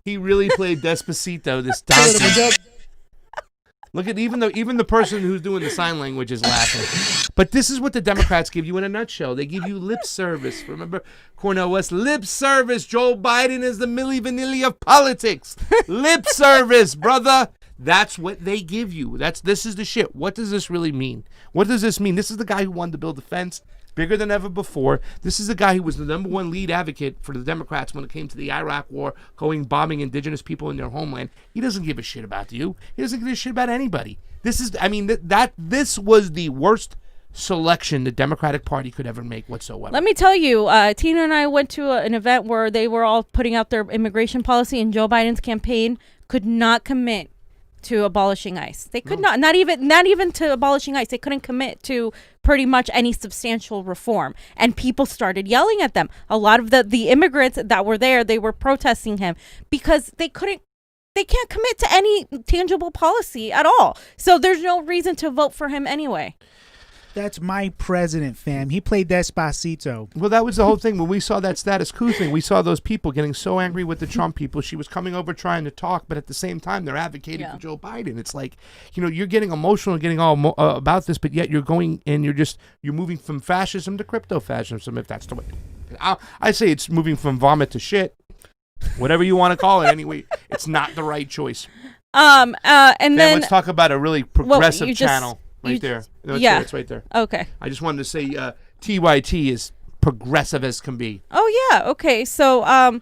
He really played Despacito, this donkey. Look at even the person who's doing the sign language is laughing. But this is what the Democrats give you in a nutshell. They give you lip service. Remember Cornel West? Lip service. Joe Biden is the Milli Vanilli of politics. Lip service, brother. That's what they give you. This is the shit. What does this really mean? What does this mean? This is the guy who wanted to build a fence bigger than ever before. This is the guy who was the #1 lead advocate for the Democrats when it came to the Iraq war, bombing indigenous people in their homeland. He doesn't give a shit about you. He doesn't give a shit about anybody. This is, this was the worst selection the Democratic Party could ever make whatsoever. Let me tell you, Tina and I went to an event where they were all putting out their immigration policy, and Joe Biden's campaign could not commit to abolishing ICE. They could not even to abolishing ICE. They couldn't commit to pretty much any substantial reform. And people started yelling at them. A lot of the immigrants that were there, they were protesting him because they can't commit to any tangible policy at all. So there's no reason to vote for him anyway. That's my president, fam. He played Despacito. Well, that was the whole thing. When we saw that status quo thing, we saw those people getting so angry with the Trump people. She was coming over trying to talk, but at the same time, they're advocating for Joe Biden. It's like, you're getting emotional, getting all about this, but yet you're going and you're moving from fascism to crypto-fascism, if that's the way. I say it's moving from vomit to shit. Whatever you want to call it. Anyway, it's not the right choice. And then let's talk about a really progressive channel. There. It's right there. Okay. I just wanted to say TYT is progressive as can be. Oh, yeah. Okay. So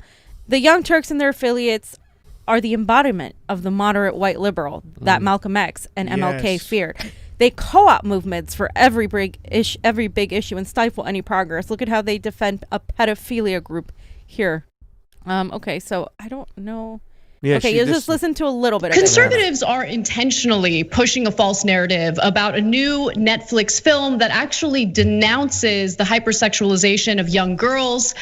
the Young Turks and their affiliates are the embodiment of the moderate white liberal that Malcolm X and MLK feared. They co-opt movements for every big issue and stifle any progress. Look at how they defend a pedophilia group here. Okay, so I don't know. Yeah, okay, you just listen to a little bit of it. Conservatives are intentionally pushing a false narrative about a new Netflix film that actually denounces the hypersexualization of young girls.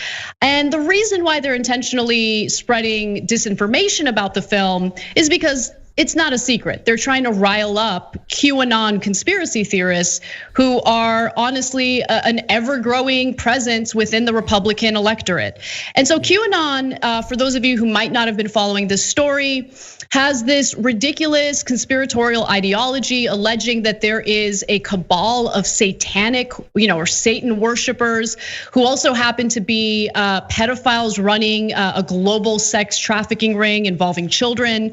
And the reason why they're intentionally spreading disinformation about the film is because it's not a secret. They're trying to rile up QAnon conspiracy theorists who are honestly an ever-growing presence within the Republican electorate. And so QAnon, for those of you who might not have been following this story, has this ridiculous conspiratorial ideology alleging that there is a cabal of satanic, or Satan worshipers who also happen to be pedophiles running a global sex trafficking ring involving children.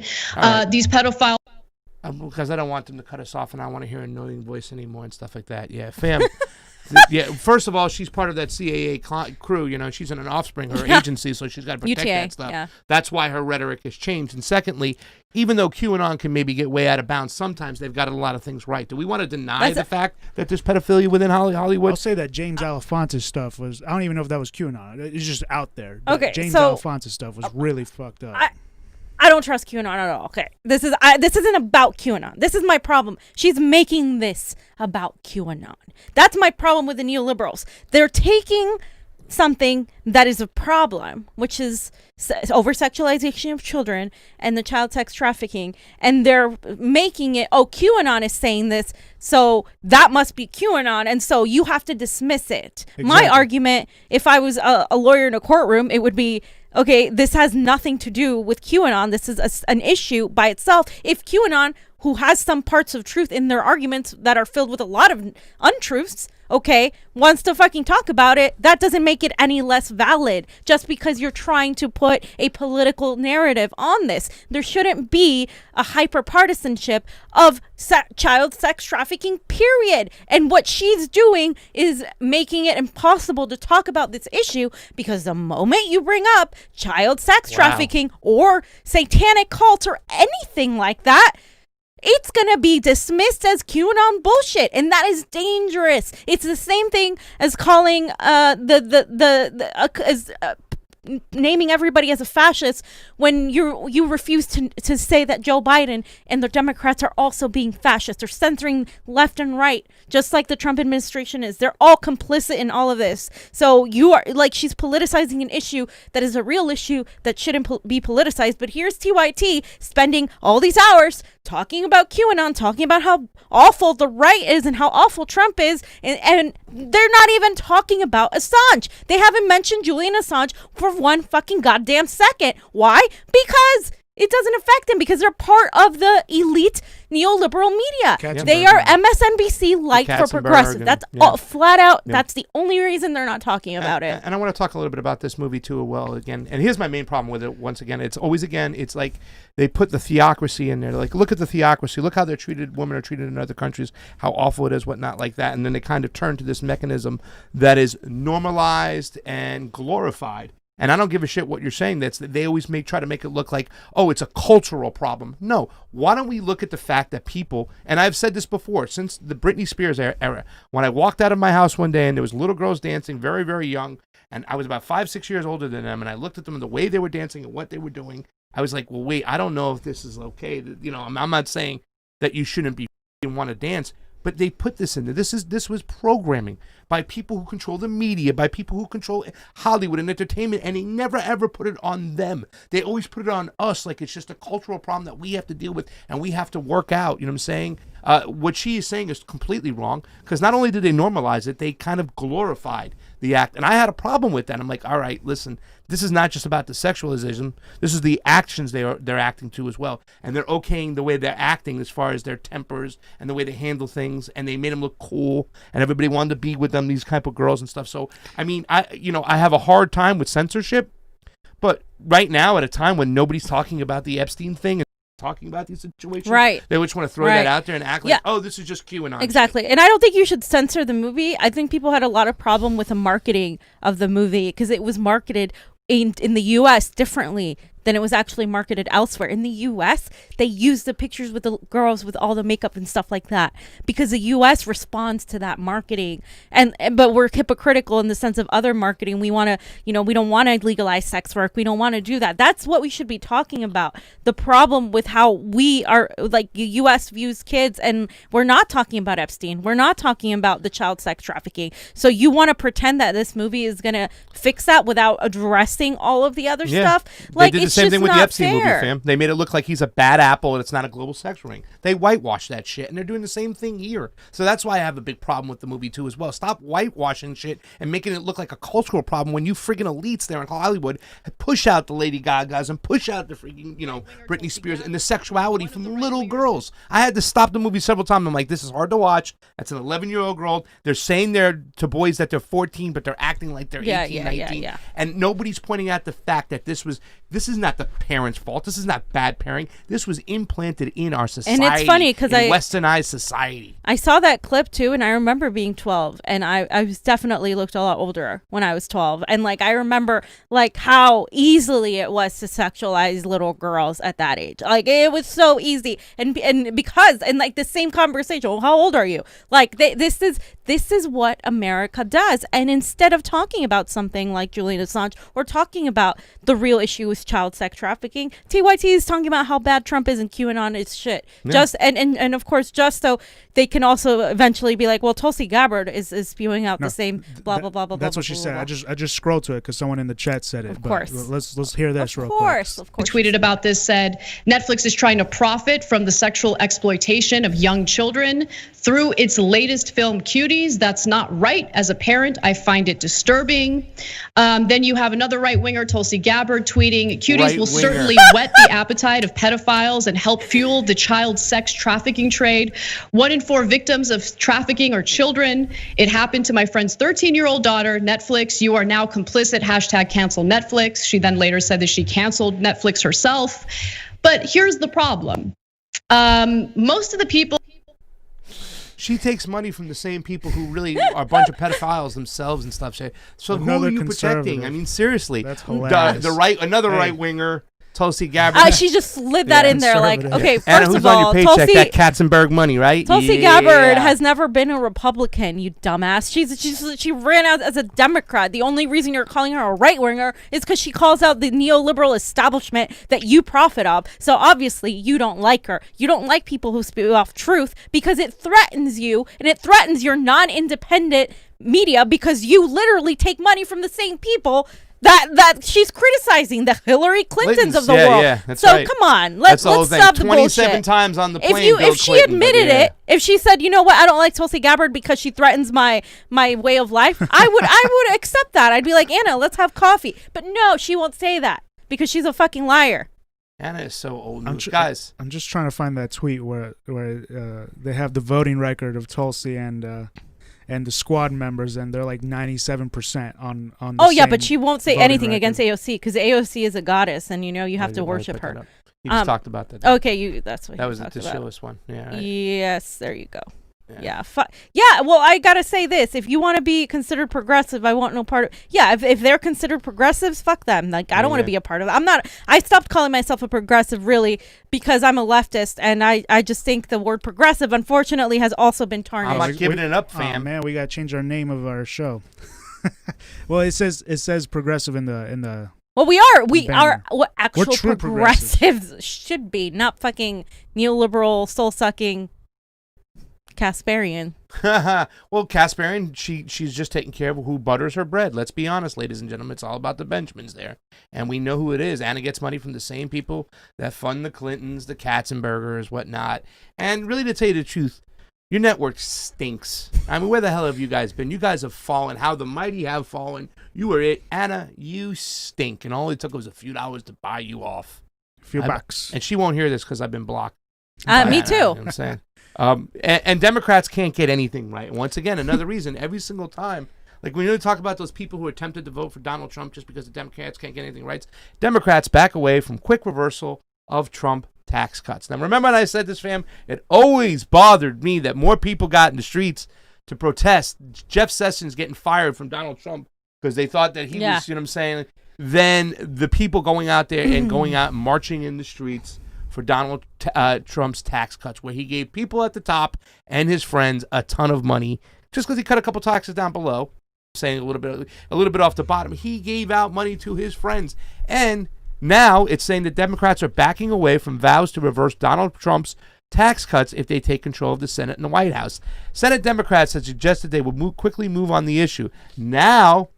These pedophiles. Because I don't want them to cut us off, and I don't want to hear a annoying voice anymore and stuff like that. Yeah, fam. Yeah, first of all, she's part of that CAA crew. She's in an offspring, her agency, so she's got to protect UTA, that stuff. Yeah. That's why her rhetoric has changed. And secondly, even though QAnon can maybe get way out of bounds, sometimes they've got a lot of things right. Do we want to deny the fact that there's pedophilia within Hollywood? I'll say that James Alefonte's stuff was, I don't even know if that was QAnon. It's just out there. Okay, James so Alefonte's stuff was really fucked up. I don't trust QAnon at all. Okay, this isn't about QAnon. This is my problem. She's making this about QAnon. That's my problem with the neoliberals. They're taking something that is a problem, which is over-sexualization of children and the child sex trafficking, and they're making it, QAnon is saying this, so that must be QAnon, and so you have to dismiss it. Exactly. My argument, if I was a lawyer in a courtroom, it would be, okay, this has nothing to do with QAnon. This is an issue by itself. If QAnon, who has some parts of truth in their arguments that are filled with a lot of untruths, wants to fucking talk about it, that doesn't make it any less valid just because you're trying to put a political narrative on this. There shouldn't be a hyper-partisanship of child sex trafficking, period. And what she's doing is making it impossible to talk about this issue because the moment you bring up child sex trafficking or satanic cults or anything like that, it's going to be dismissed as QAnon bullshit, and that is dangerous. It's the same thing as calling naming everybody as a fascist when you refuse to say that Joe Biden and the Democrats are also being fascist. They're censoring left and right, just like the Trump administration is. They're all complicit in all of this. So you are she's politicizing an issue that is a real issue that shouldn't be politicized. But here's TYT spending all these hours talking about QAnon, talking about how awful the right is and how awful Trump is, and they're not even talking about Assange. They haven't mentioned Julian Assange for one fucking goddamn second. Why? Because It doesn't affect them because they're part of the elite neoliberal media. Katzenberg. They are MSNBC light for Katzenberg progressive. and- That's yeah. all, flat out. Yeah. That's the only reason they're not talking about it. And I want to talk a little bit about this movie too. Well, again, and here's my main problem with it. Once again, it's like they put the theocracy in there. Like, look at the theocracy. Look how they're treated. Women are treated in other countries. How awful it is. Whatnot like that. And then they kind of turn to this mechanism that is normalized and glorified. And I don't give a shit what you're saying. They always try to make it look like, oh, it's a cultural problem. No. Why don't we look at the fact that people, and I've said this before, since the Britney Spears era, when I walked out of my house one day and there was little girls dancing, very, very young, and I was about 5-6 years older than them, and I looked at them and the way they were dancing and what they were doing, I was like, well, wait, I don't know if this is okay. You know, I'm not saying that you shouldn't be want to dance, but they put this in there. This was programming by people who control the media, by people who control Hollywood and entertainment, and they never ever put it on them. They always put it on us like it's just a cultural problem that we have to deal with and we have to work out. You know what I'm saying? What she is saying is completely wrong, because not only did they normalize it, they kind of glorified the act. And I had a problem with that. I'm like, all right, listen, this is not just about the sexualization. This is the actions they're acting to as well. And they're okaying the way they're acting as far as their tempers and the way they handle things. And they made them look cool. And everybody wanted to be with them, these type of girls and stuff. So, I mean, I have a hard time with censorship. But right now, at a time when nobody's talking about the Epstein thing and talking about these situations, Right. they just want to throw that out there and act like, oh, this is just QAnon. Exactly. And I don't think you should censor the movie. I think people had a lot of problem with the marketing of the movie because it was marketed in the U.S. differently than it was actually marketed elsewhere. In the U.S., they use the pictures with the girls with all the makeup and stuff like that because the U.S. responds to that marketing. But we're hypocritical in the sense of other marketing. We want to, we don't want to legalize sex work. We don't want to do that. That's what we should be talking about. The problem with how we are, like, the U.S. views kids, and we're not talking about Epstein. We're not talking about the child sex trafficking. So you want to pretend that this movie is going to fix that without addressing all of the other stuff? Like, they did the same thing with the Epstein movie, fam. They made it look like he's a bad apple and it's not a global sex ring. They whitewashed that shit, and they're doing the same thing here. So that's why I have a big problem with the movie too as well. Stop whitewashing shit and making it look like a cultural problem when you friggin' elites there in Hollywood push out the Lady Gagas and push out the freaking, Britney Spears and the sexuality from little girls. I had to stop the movie several times. I'm like, this is hard to watch. That's an 11-year-old girl. They're saying they're to boys that they're 14, but they're acting like they're 18, 19. And nobody's pointing out the fact that this is not the parents' fault. This is not bad parenting. This was implanted in our society. And it's funny because westernized society. I saw that clip too, and I remember being 12, and I was definitely looked a lot older when I was 12, and like I remember like how easily it was to sexualize little girls at that age. Like it was so easy, and because like the same conversation. Well, how old are you? Like this is what America does, and instead of talking about something like Julian Assange or talking about the real issue with child sex trafficking, TYT is talking about how bad Trump is and QAnon is shit. Yeah. Just and of course, just so they can also eventually be like, well, Tulsi Gabbard is spewing out the same blah blah blah blah. That's blah, what she blah, said. blah. I just scrolled to it because someone in the chat said it. Of course. Let's hear this real quick. Of course. Tweeted about this, said Netflix is trying to profit from the sexual exploitation of young children through its latest film Cuties. That's not right. As a parent, I find it disturbing. Then you have another right winger, Tulsi Gabbard, tweeting, Cuties will certainly whet the appetite of pedophiles and help fuel the child sex trafficking trade. 1 in 4 victims of trafficking are children. It happened to my friend's 13-year-old daughter. Netflix, you are now complicit. # cancel Netflix. She then later said that she canceled Netflix herself. But here's the problem. Most of the people. She takes money from the same people who really are a bunch of pedophiles themselves and stuff. So who are you protecting? I mean, seriously. That's hilarious. Another right winger, Tulsi Gabbard. She just slid that in there, like, okay, first Anna, who's of all, on your paycheck? That Katzenberg money, right? Tulsi Gabbard has never been a Republican, you dumbass. She ran out as a Democrat. The only reason you're calling her a right winger is because she calls out the neoliberal establishment that you profit of. So obviously you don't like her. You don't like people who spew off truth because it threatens you and it threatens your non-independent media because you literally take money from the same people that she's criticizing, the Hillary Clintons of the world. Yeah, that's right. Come on, let's stop the bullshit. 27 times on the plane. If she admitted it, if she said, you know what, I don't like Tulsi Gabbard because she threatens my way of life, I would accept that. I'd be like, Anna, let's have coffee. But no, she won't say that because she's a fucking liar. Anna is so old I'm news. Guys. I'm just trying to find that tweet where they have the voting record of Tulsi and the squad members, and they're like 97% on the Oh yeah, same but she won't say voting anything record. against AOC because AOC is a goddess, and you have to worship her. You just talked about that. Okay, that's what that he was the talked about. chillest one. Yeah. Right. Yes, there you go. Yeah. Yeah. Well, I gotta say this: if you want to be considered progressive, I want no part of. Yeah, if they're considered progressives, fuck them. Like I don't want to be a part of it. I'm not. I stopped calling myself a progressive really because I'm a leftist, and I just think the word progressive, unfortunately, has also been tarnished. I'm not giving it up, fam. Oh man, we gotta change our name of our show. Well, it says progressive in the. Well, we are what actual true progressives should be, not fucking neoliberal, soul-sucking Kasparian. Well, Kasparian, she's just taking care of who butters her bread. Let's be honest, ladies and gentlemen. It's all about the Benjamins there. And we know who it is. Anna gets money from the same people that fund the Clintons, the Katzenbergers, whatnot. And really, to tell you the truth, your network stinks. I mean, where the hell have you guys been? You guys have fallen. How the mighty have fallen. You are it. Anna, you stink. And all it took was a few dollars to buy you off. A few bucks. And she won't hear this because I've been blocked. Me too. You know what I'm saying? And Democrats can't get anything right. Once again, another reason, every single time, like when you talk about those people who are tempted to vote for Donald Trump just because the Democrats can't get anything right, Democrats back away from quick reversal of Trump tax cuts. Now, remember when I said this, fam? It always bothered me that more people got in the streets to protest Jeff Sessions getting fired from Donald Trump because they thought that he was, you know what I'm saying, than the people going out there and going out and marching in the streets for Donald Trump's tax cuts, where he gave people at the top and his friends a ton of money just because he cut a couple taxes down below, saying a little bit off the bottom. He gave out money to his friends, and now it's saying that Democrats are backing away from vows to reverse Donald Trump's tax cuts if they take control of the Senate and the White House. Senate Democrats have suggested they would quickly move on the issue. Now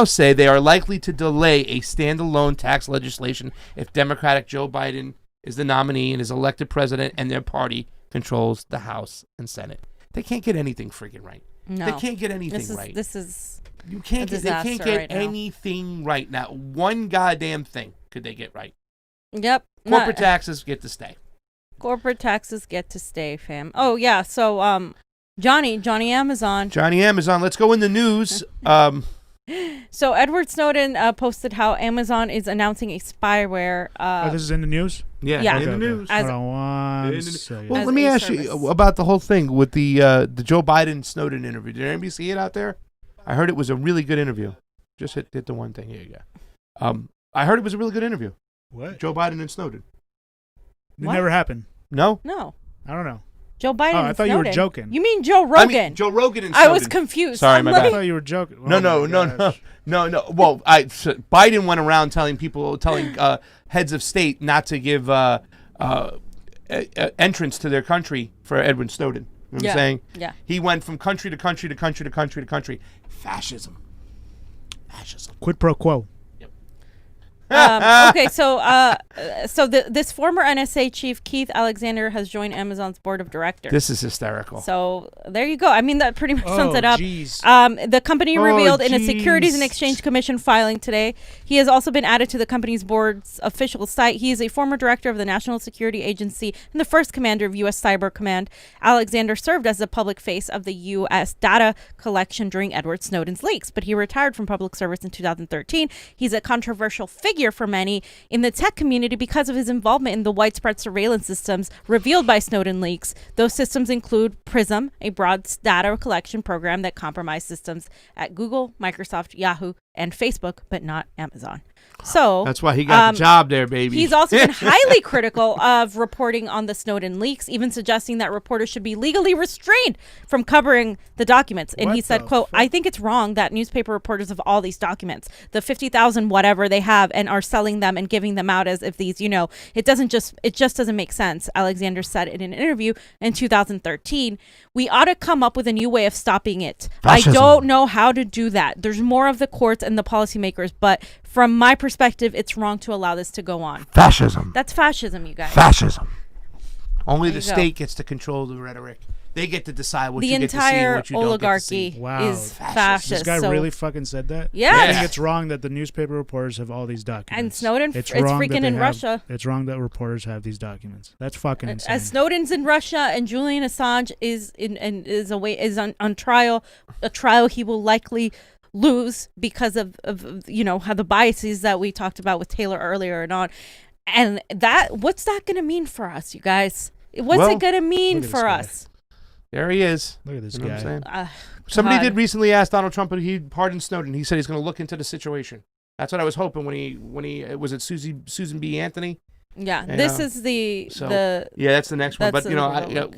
say they are likely to delay a standalone tax legislation if Democratic Joe Biden is the nominee and is elected president and their party controls the House and Senate. They can't get anything freaking right. No. They can't get anything right. They can't get anything right now. One goddamn thing could they get right. Yep. Corporate taxes get to stay. Corporate taxes get to stay, fam. Oh yeah, so Johnny Amazon. Johnny Amazon, let's go in the news. So Edward Snowden posted how Amazon is announcing a spyware. This is in the news? Yeah. In the news. Well, let me ask you about the whole thing with the Joe Biden Snowden interview. Did anybody see it out there? I heard it was a really good interview. Just hit the one thing. Here you go. I heard it was a really good interview. What? Joe Biden and Snowden. It never happened. No? No. I don't know. Joe Biden. Oh, I thought you were joking. You mean Joe Rogan? I mean, Joe Rogan and Snowden. I was confused. Sorry, my bad. I thought you were joking. No. Well, Biden went around telling heads of state not to give entrance to their country for Edward Snowden. You know what I'm saying? Yeah. He went from country to country to country to country to country. Fascism. Quid pro quo. Okay, so this former NSA chief, Keith Alexander, has joined Amazon's board of directors. This is hysterical. So there you go. I mean, that pretty much sums it up. Geez. The company revealed in a Securities and Exchange Commission filing today. He has also been added to the company's board's official site. He is a former director of the National Security Agency and the first commander of U.S. Cyber Command. Alexander served as the public face of the U.S. data collection during Edward Snowden's leaks, but he retired from public service in 2013. He's a controversial figure for many in the tech community because of his involvement in the widespread surveillance systems revealed by Snowden leaks. Those systems include PRISM, a broad data collection program that compromised systems at Google, Microsoft, Yahoo, and Facebook, but not Amazon. So that's why he got the job there, baby. He's also been highly critical of reporting on the Snowden leaks, even suggesting that reporters should be legally restrained from covering the documents. And he said, quote, "I think it's wrong that newspaper reporters have all these documents, the 50,000 whatever they have, and are selling them and giving them out as if these, it just doesn't make sense." Alexander said in an interview in 2013, "We ought to come up with a new way of stopping it. Fascism. I don't know how to do that. There's more of the courts and the policymakers, but from my perspective, it's wrong to allow this to go on." Fascism. That's fascism, you guys. Fascism. Only There the you go. state gets to control the rhetoric. They get to decide what the you get to see, entire what you don't get to oligarchy see. Wow. is fascist. This guy so, really fucking said that? Yeah. I think it's wrong that the newspaper reporters have all these documents. And Snowden, it's it's wrong freaking that they in have- Russia. It's wrong that reporters have these documents. That's fucking insane. As Snowden's in Russia and Julian Assange is on trial, a trial he will likely lose because of how the biases that we talked about with Taylor earlier and on. And what's that going to mean for us, you guys? What's it going to mean look at this for guy. us? There he is. Look at this You know what I'm guy. saying? Somebody God. did recently ask Donald Trump, but he pardoned Snowden. He said he's going to look into the situation. That's what I was hoping when he was it Susan B. Anthony. Yeah, Yeah. this is the Yeah, that's the next one. that's But the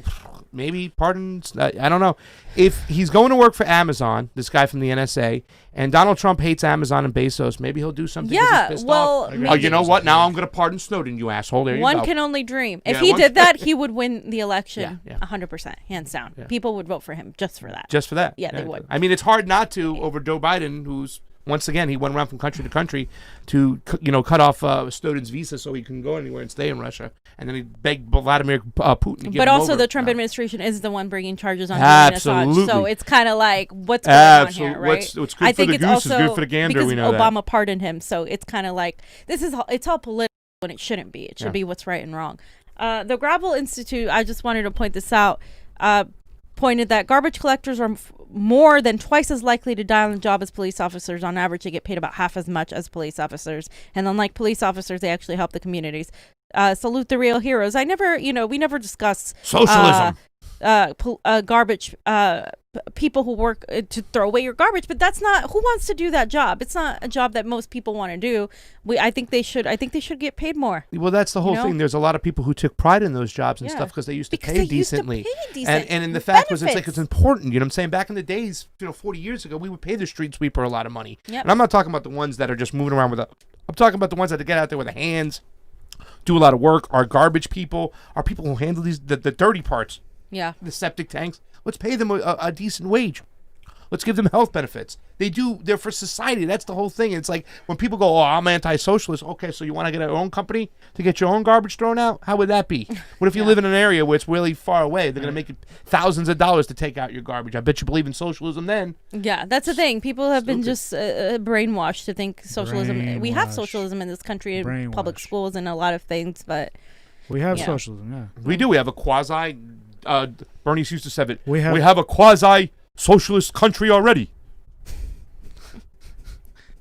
maybe pardons. I don't know if he's going to work for Amazon. This guy from the NSA, and Donald Trump hates Amazon and Bezos. Maybe he'll do something. 'cause Yeah, he's pissed well, off. maybe- Oh, you know what? Now I'm going to pardon Snowden. You asshole. There you one go. can only dream. If Yeah, he one did can- that, he would win the election, Yeah. 100%, hands down. Yeah. People would vote for him just for that. Just for that. Yeah, they would. I mean, it's hard not to over Joe Biden, who's once again he went around from country to country to cut off Snowden's visa so he couldn't go anywhere and stay in Russia, and then he begged Vladimir Putin to give But him also, over. the Trump No. administration is the one bringing charges on Julian Assange. Absolutely. So it's kind of like, what's going on Absolutely. here, right? What's good I for think the it's goose also is good for the gander. because We know Obama that. pardoned him, so it's kind of like it's all political when it shouldn't be. It should be what's right and wrong. The Gravel Institute, I just wanted to point this out, pointed that garbage collectors are more than twice as likely to die on the job as police officers. On average, they get paid about half as much as police officers. And unlike police officers, they actually help the communities. Salute the real heroes. We never discuss Socialism. garbage people who work to throw away your garbage, but that's not who wants to do that job. It's not a job that most people want to do. I think they should get paid more. Well, that's the whole thing. There's a lot of people who took pride in those jobs and Yeah. stuff because they used to Because pay they used to decently. pay decent And in the fact was, it's benefits. important. You know what I'm saying? Back in the days, 40 years ago, we would pay the street sweeper a lot of money. Yep. And I'm not talking about the ones that are just moving around I'm talking about the ones that get out there with the hands, do a lot of work. Our garbage people, our people who handle the dirty parts, Yeah. the septic tanks. Let's pay them a decent wage. Let's give them health benefits. They're for society. That's the whole thing. It's like when people go, "Oh, I'm anti-socialist." Okay, so you want to get your own company to get your own garbage thrown out? How would that be? What if you live in an area where it's really far away? They're going to make it thousands of dollars to take out your garbage. I bet you believe in socialism then. Yeah, that's the thing. People have been just brainwashed to think socialism. We have Brainwashed. socialism in this country, in public Brainwashed. schools and a lot of things, but We have Yeah. socialism, yeah. We do. We have a quasi. Bernie used to say it. We have- we have a quasi-socialist country already.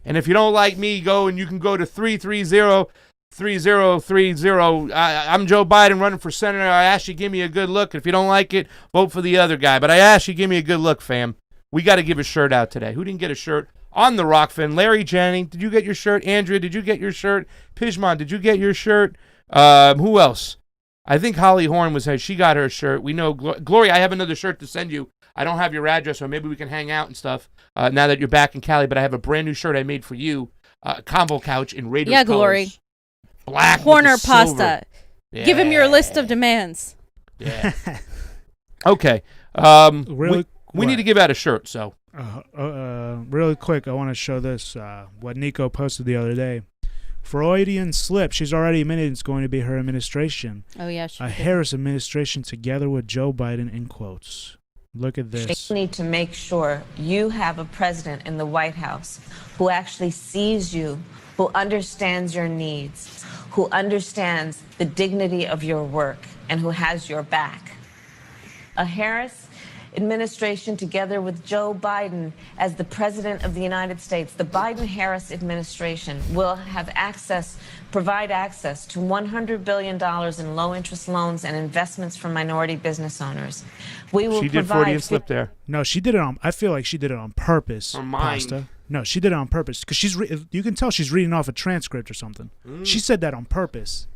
And if you don't like me, you can go to 330-3030. I'm Joe Biden running for senator. I ask you, give me a good look. If you don't like it, vote for the other guy. But I ask you, give me a good look, fam. We got to give a shirt out today. Who didn't get a shirt? On the ROKFIN, Larry Jennings, did you get your shirt? Andrea, did you get your shirt? Pishman, did you get your shirt? Who else? I think Holly Horn she got her shirt. We know Gloria. I have another shirt to send you. I don't have your address, so maybe we can hang out and stuff now that you're back in Cali. But I have a brand new shirt I made for you, Convo Couch in Raiders yeah, colors. Glory. Black with Corner the silver. pasta. Give him your list of demands. Yeah. Okay. Really? We need to give out a shirt. So Really quick, I want to show this, what Nico posted the other day. Freudian slip. She's already admitted it's going to be her administration. Oh yeah, A Harris administration together with Joe Biden, in quotes. Look at this. You need to make sure you have a president in the White House who actually sees you, who understands your needs, who understands the dignity of your work, and who has your back. A Harris administration together with Joe Biden as the president of the United States. The Biden-Harris administration will provide access to $100 billion in low-interest loans and investments for minority business owners. We will she did provide Freudian slip there. No, she did it on. I feel like she did it on purpose. Her mind. Pasta. No, she did it on purpose because you can tell she's reading off a transcript or something. She said that on purpose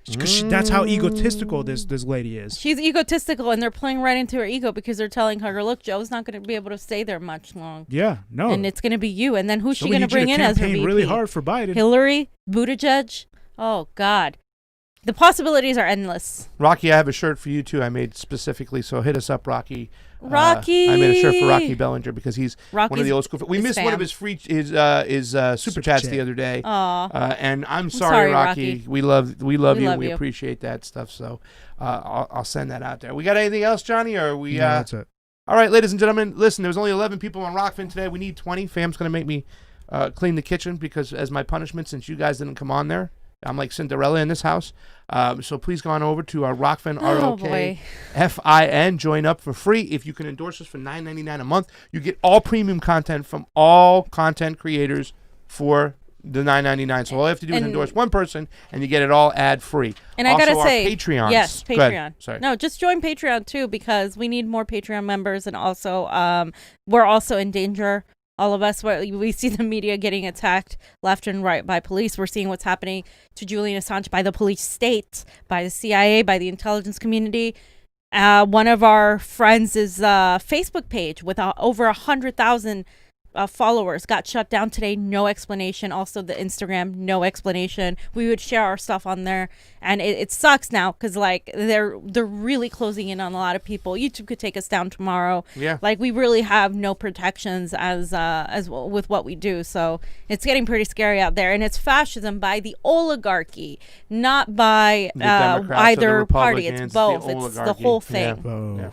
because that's how egotistical this lady is. She's egotistical, and they're playing right into her ego because they're telling her, "Look, Joe's not going to be able to stay there much long." Yeah, no. And it's going to be you. And then who's So she we going to need you bring in as her campaign VP? really hard for Biden. Hillary, Buttigieg. Oh God. The possibilities are endless. Rocky, I have a shirt for you too. I made specifically, so hit us up, Rocky. Rocky. I made a shirt for Rocky Bellinger because he's Rocky's one of the old school. We missed one of his super chats the other day. And I'm sorry, Rocky. We love you. And we appreciate that stuff. So I'll send that out there. We got anything else, Johnny? Or we? No, that's it. All right, ladies and gentlemen. Listen, there was only 11 people on ROKFIN today. We need 20. Fam's gonna make me clean the kitchen because as my punishment, since you guys didn't come on there. I'm like Cinderella in this house. So please go on over to our ROKFIN, ROKFIN. Join up for free. If you can endorse us for $9.99 a month, you get all premium content from all content creators for the $9.99. So all you have to do is endorse one person, and you get it all ad-free. And I got to say, Patreons. Yes, Patreon. Sorry. No, just join Patreon, too, because we need more Patreon members. And also, we're also in danger. All of us, we see the media getting attacked left and right by police. We're seeing what's happening to Julian Assange by the police state, by the CIA, by the intelligence community. One of our friends' Facebook page with over 100,000 followers got shut down today. No explanation. Also, the Instagram, no explanation. We would share our stuff on there, and it sucks now because like they're really closing in on a lot of people. YouTube could take us down tomorrow. Yeah, like we really have no protections as with what we do. So it's getting pretty scary out there, and it's fascism by the oligarchy, not by either party. It's both. It's the whole thing. Yeah.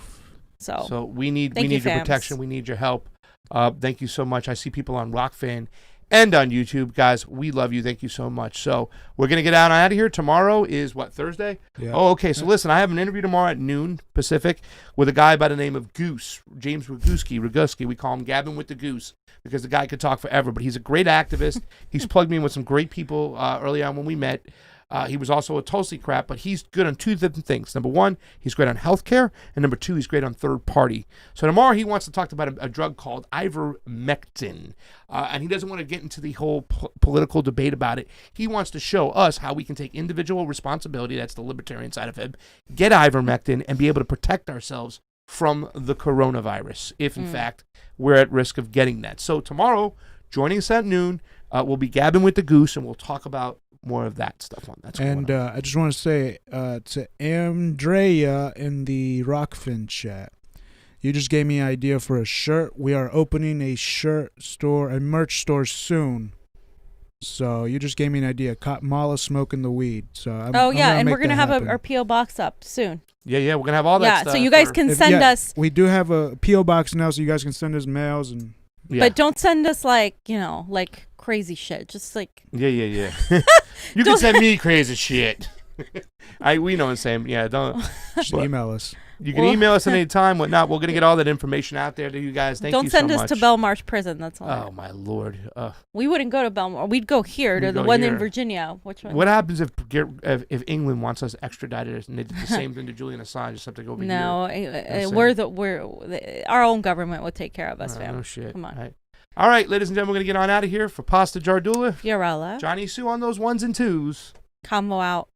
So we need your protection. We need your help. Thank you so much. I see people on ROKFIN and on YouTube. Guys, we love you. Thank you so much. So we're going to get out of here. Tomorrow is what, Thursday? Yeah. Oh, okay. So listen, I have an interview tomorrow at noon Pacific with a guy by the name of Goose, James Roguski. We call him Gavin with the Goose because the guy could talk forever, but he's a great activist. He's plugged me in with some great people early on when we met. He was also a Tulsi crap, but he's good on two different things. Number one, he's great on healthcare, and number two, he's great on third party. So tomorrow he wants to talk about a drug called ivermectin, and he doesn't want to get into the whole political debate about it. He wants to show us how we can take individual responsibility, that's the libertarian side of him, get ivermectin, and be able to protect ourselves from the coronavirus, if in fact we're at risk of getting that. So tomorrow, joining us at noon, will be Gavin with the Goose, and we'll talk about more of that stuff on that. And I just want to say to Andrea in the ROKFIN chat, you just gave me an idea for a shirt. We are opening a merch store soon. So you just gave me an idea. Mala smoking the weed. So and we're gonna have our PO box up soon. Yeah, we're gonna have all that stuff. So you guys can send us. We do have a PO box now, so you guys can send us mails and. Yeah. But don't send us like crazy shit. Just like yeah. You can send me crazy shit. We know what I'm saying. Yeah, don't just email us. You can email us at any time. Whatnot. We're gonna get all that information out there to you guys. Thank you so much. Don't send us to Belmarsh Prison. That's all. Oh my lord. We wouldn't go to Belmarsh. We'd go here to the one in Virginia. Which one? What happens if England wants us extradited and they did the same thing to Julian Assange? Just have to go over here. No, our own government would take care of us, fam. No shit. Come on. All right, ladies and gentlemen, we're gonna get on out of here for Pasta Jardula. Fiorella. Johnny Sue on those ones and twos. Convo out.